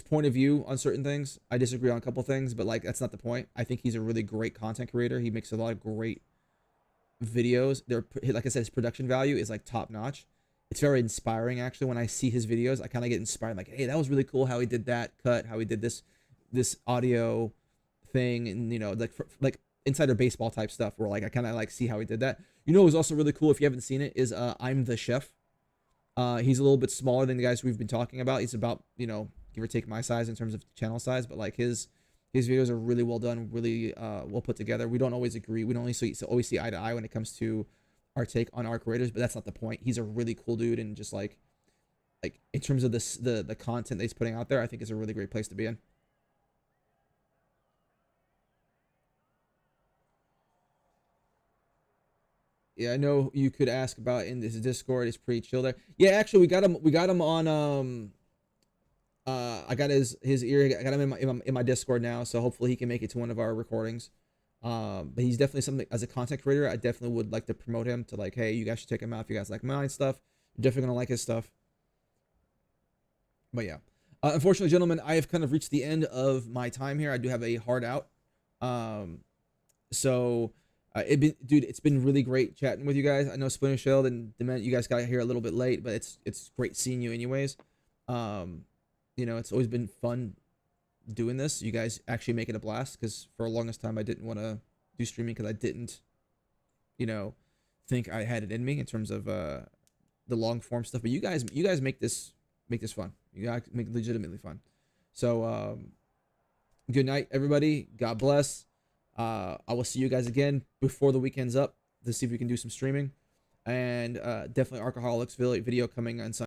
point of view on certain things. I disagree on a couple things, but like that's not the point. I think he's a really great content creator. He makes a lot of great videos. They're like I said, his production value is like top notch. It's very inspiring actually. When I see his videos, I kind of get inspired. Like, hey, that was really cool how he did that cut, how he did this audio thing, and you know, like insider baseball type stuff. Where like I kind of like see how he did that. You know, it was also really cool if you haven't seen it. Is I'm the Chef. He's a little bit smaller than the guys we've been talking about. He's about, you know, give or take my size in terms of channel size, but like his videos are really well done, really well put together. We don't always agree. We don't always see eye to eye when it comes to our take on our creators, but that's not the point. He's a really cool dude, and just like in terms of the content that he's putting out there, I think it's a really great place to be in. Yeah, I know you could ask about in this Discord. It's pretty chill there. Yeah, actually, we got him on I got his ear. I got him in my Discord now, so hopefully he can make it to one of our recordings. But he's definitely something as a content creator. I definitely would like to promote him to like, hey, you guys should check him out if you guys like mine stuff. You're definitely gonna like his stuff. But yeah, unfortunately, gentlemen, I have kind of reached the end of my time here. I do have a hard out. So. It's been really great chatting with you guys. I know Splinter Shell and Dement, you guys got here a little bit late, but it's great seeing you anyways. You know, it's always been fun doing this. You guys actually make it a blast, because for the longest time I didn't want to do streaming because I didn't, you know, think I had it in me in terms of the long form stuff. But you guys make this fun. You guys make it legitimately fun. So good night, everybody. God bless. I will see you guys again before the weekend's up to see if we can do some streaming, and definitely Alcoholics video coming on Sunday.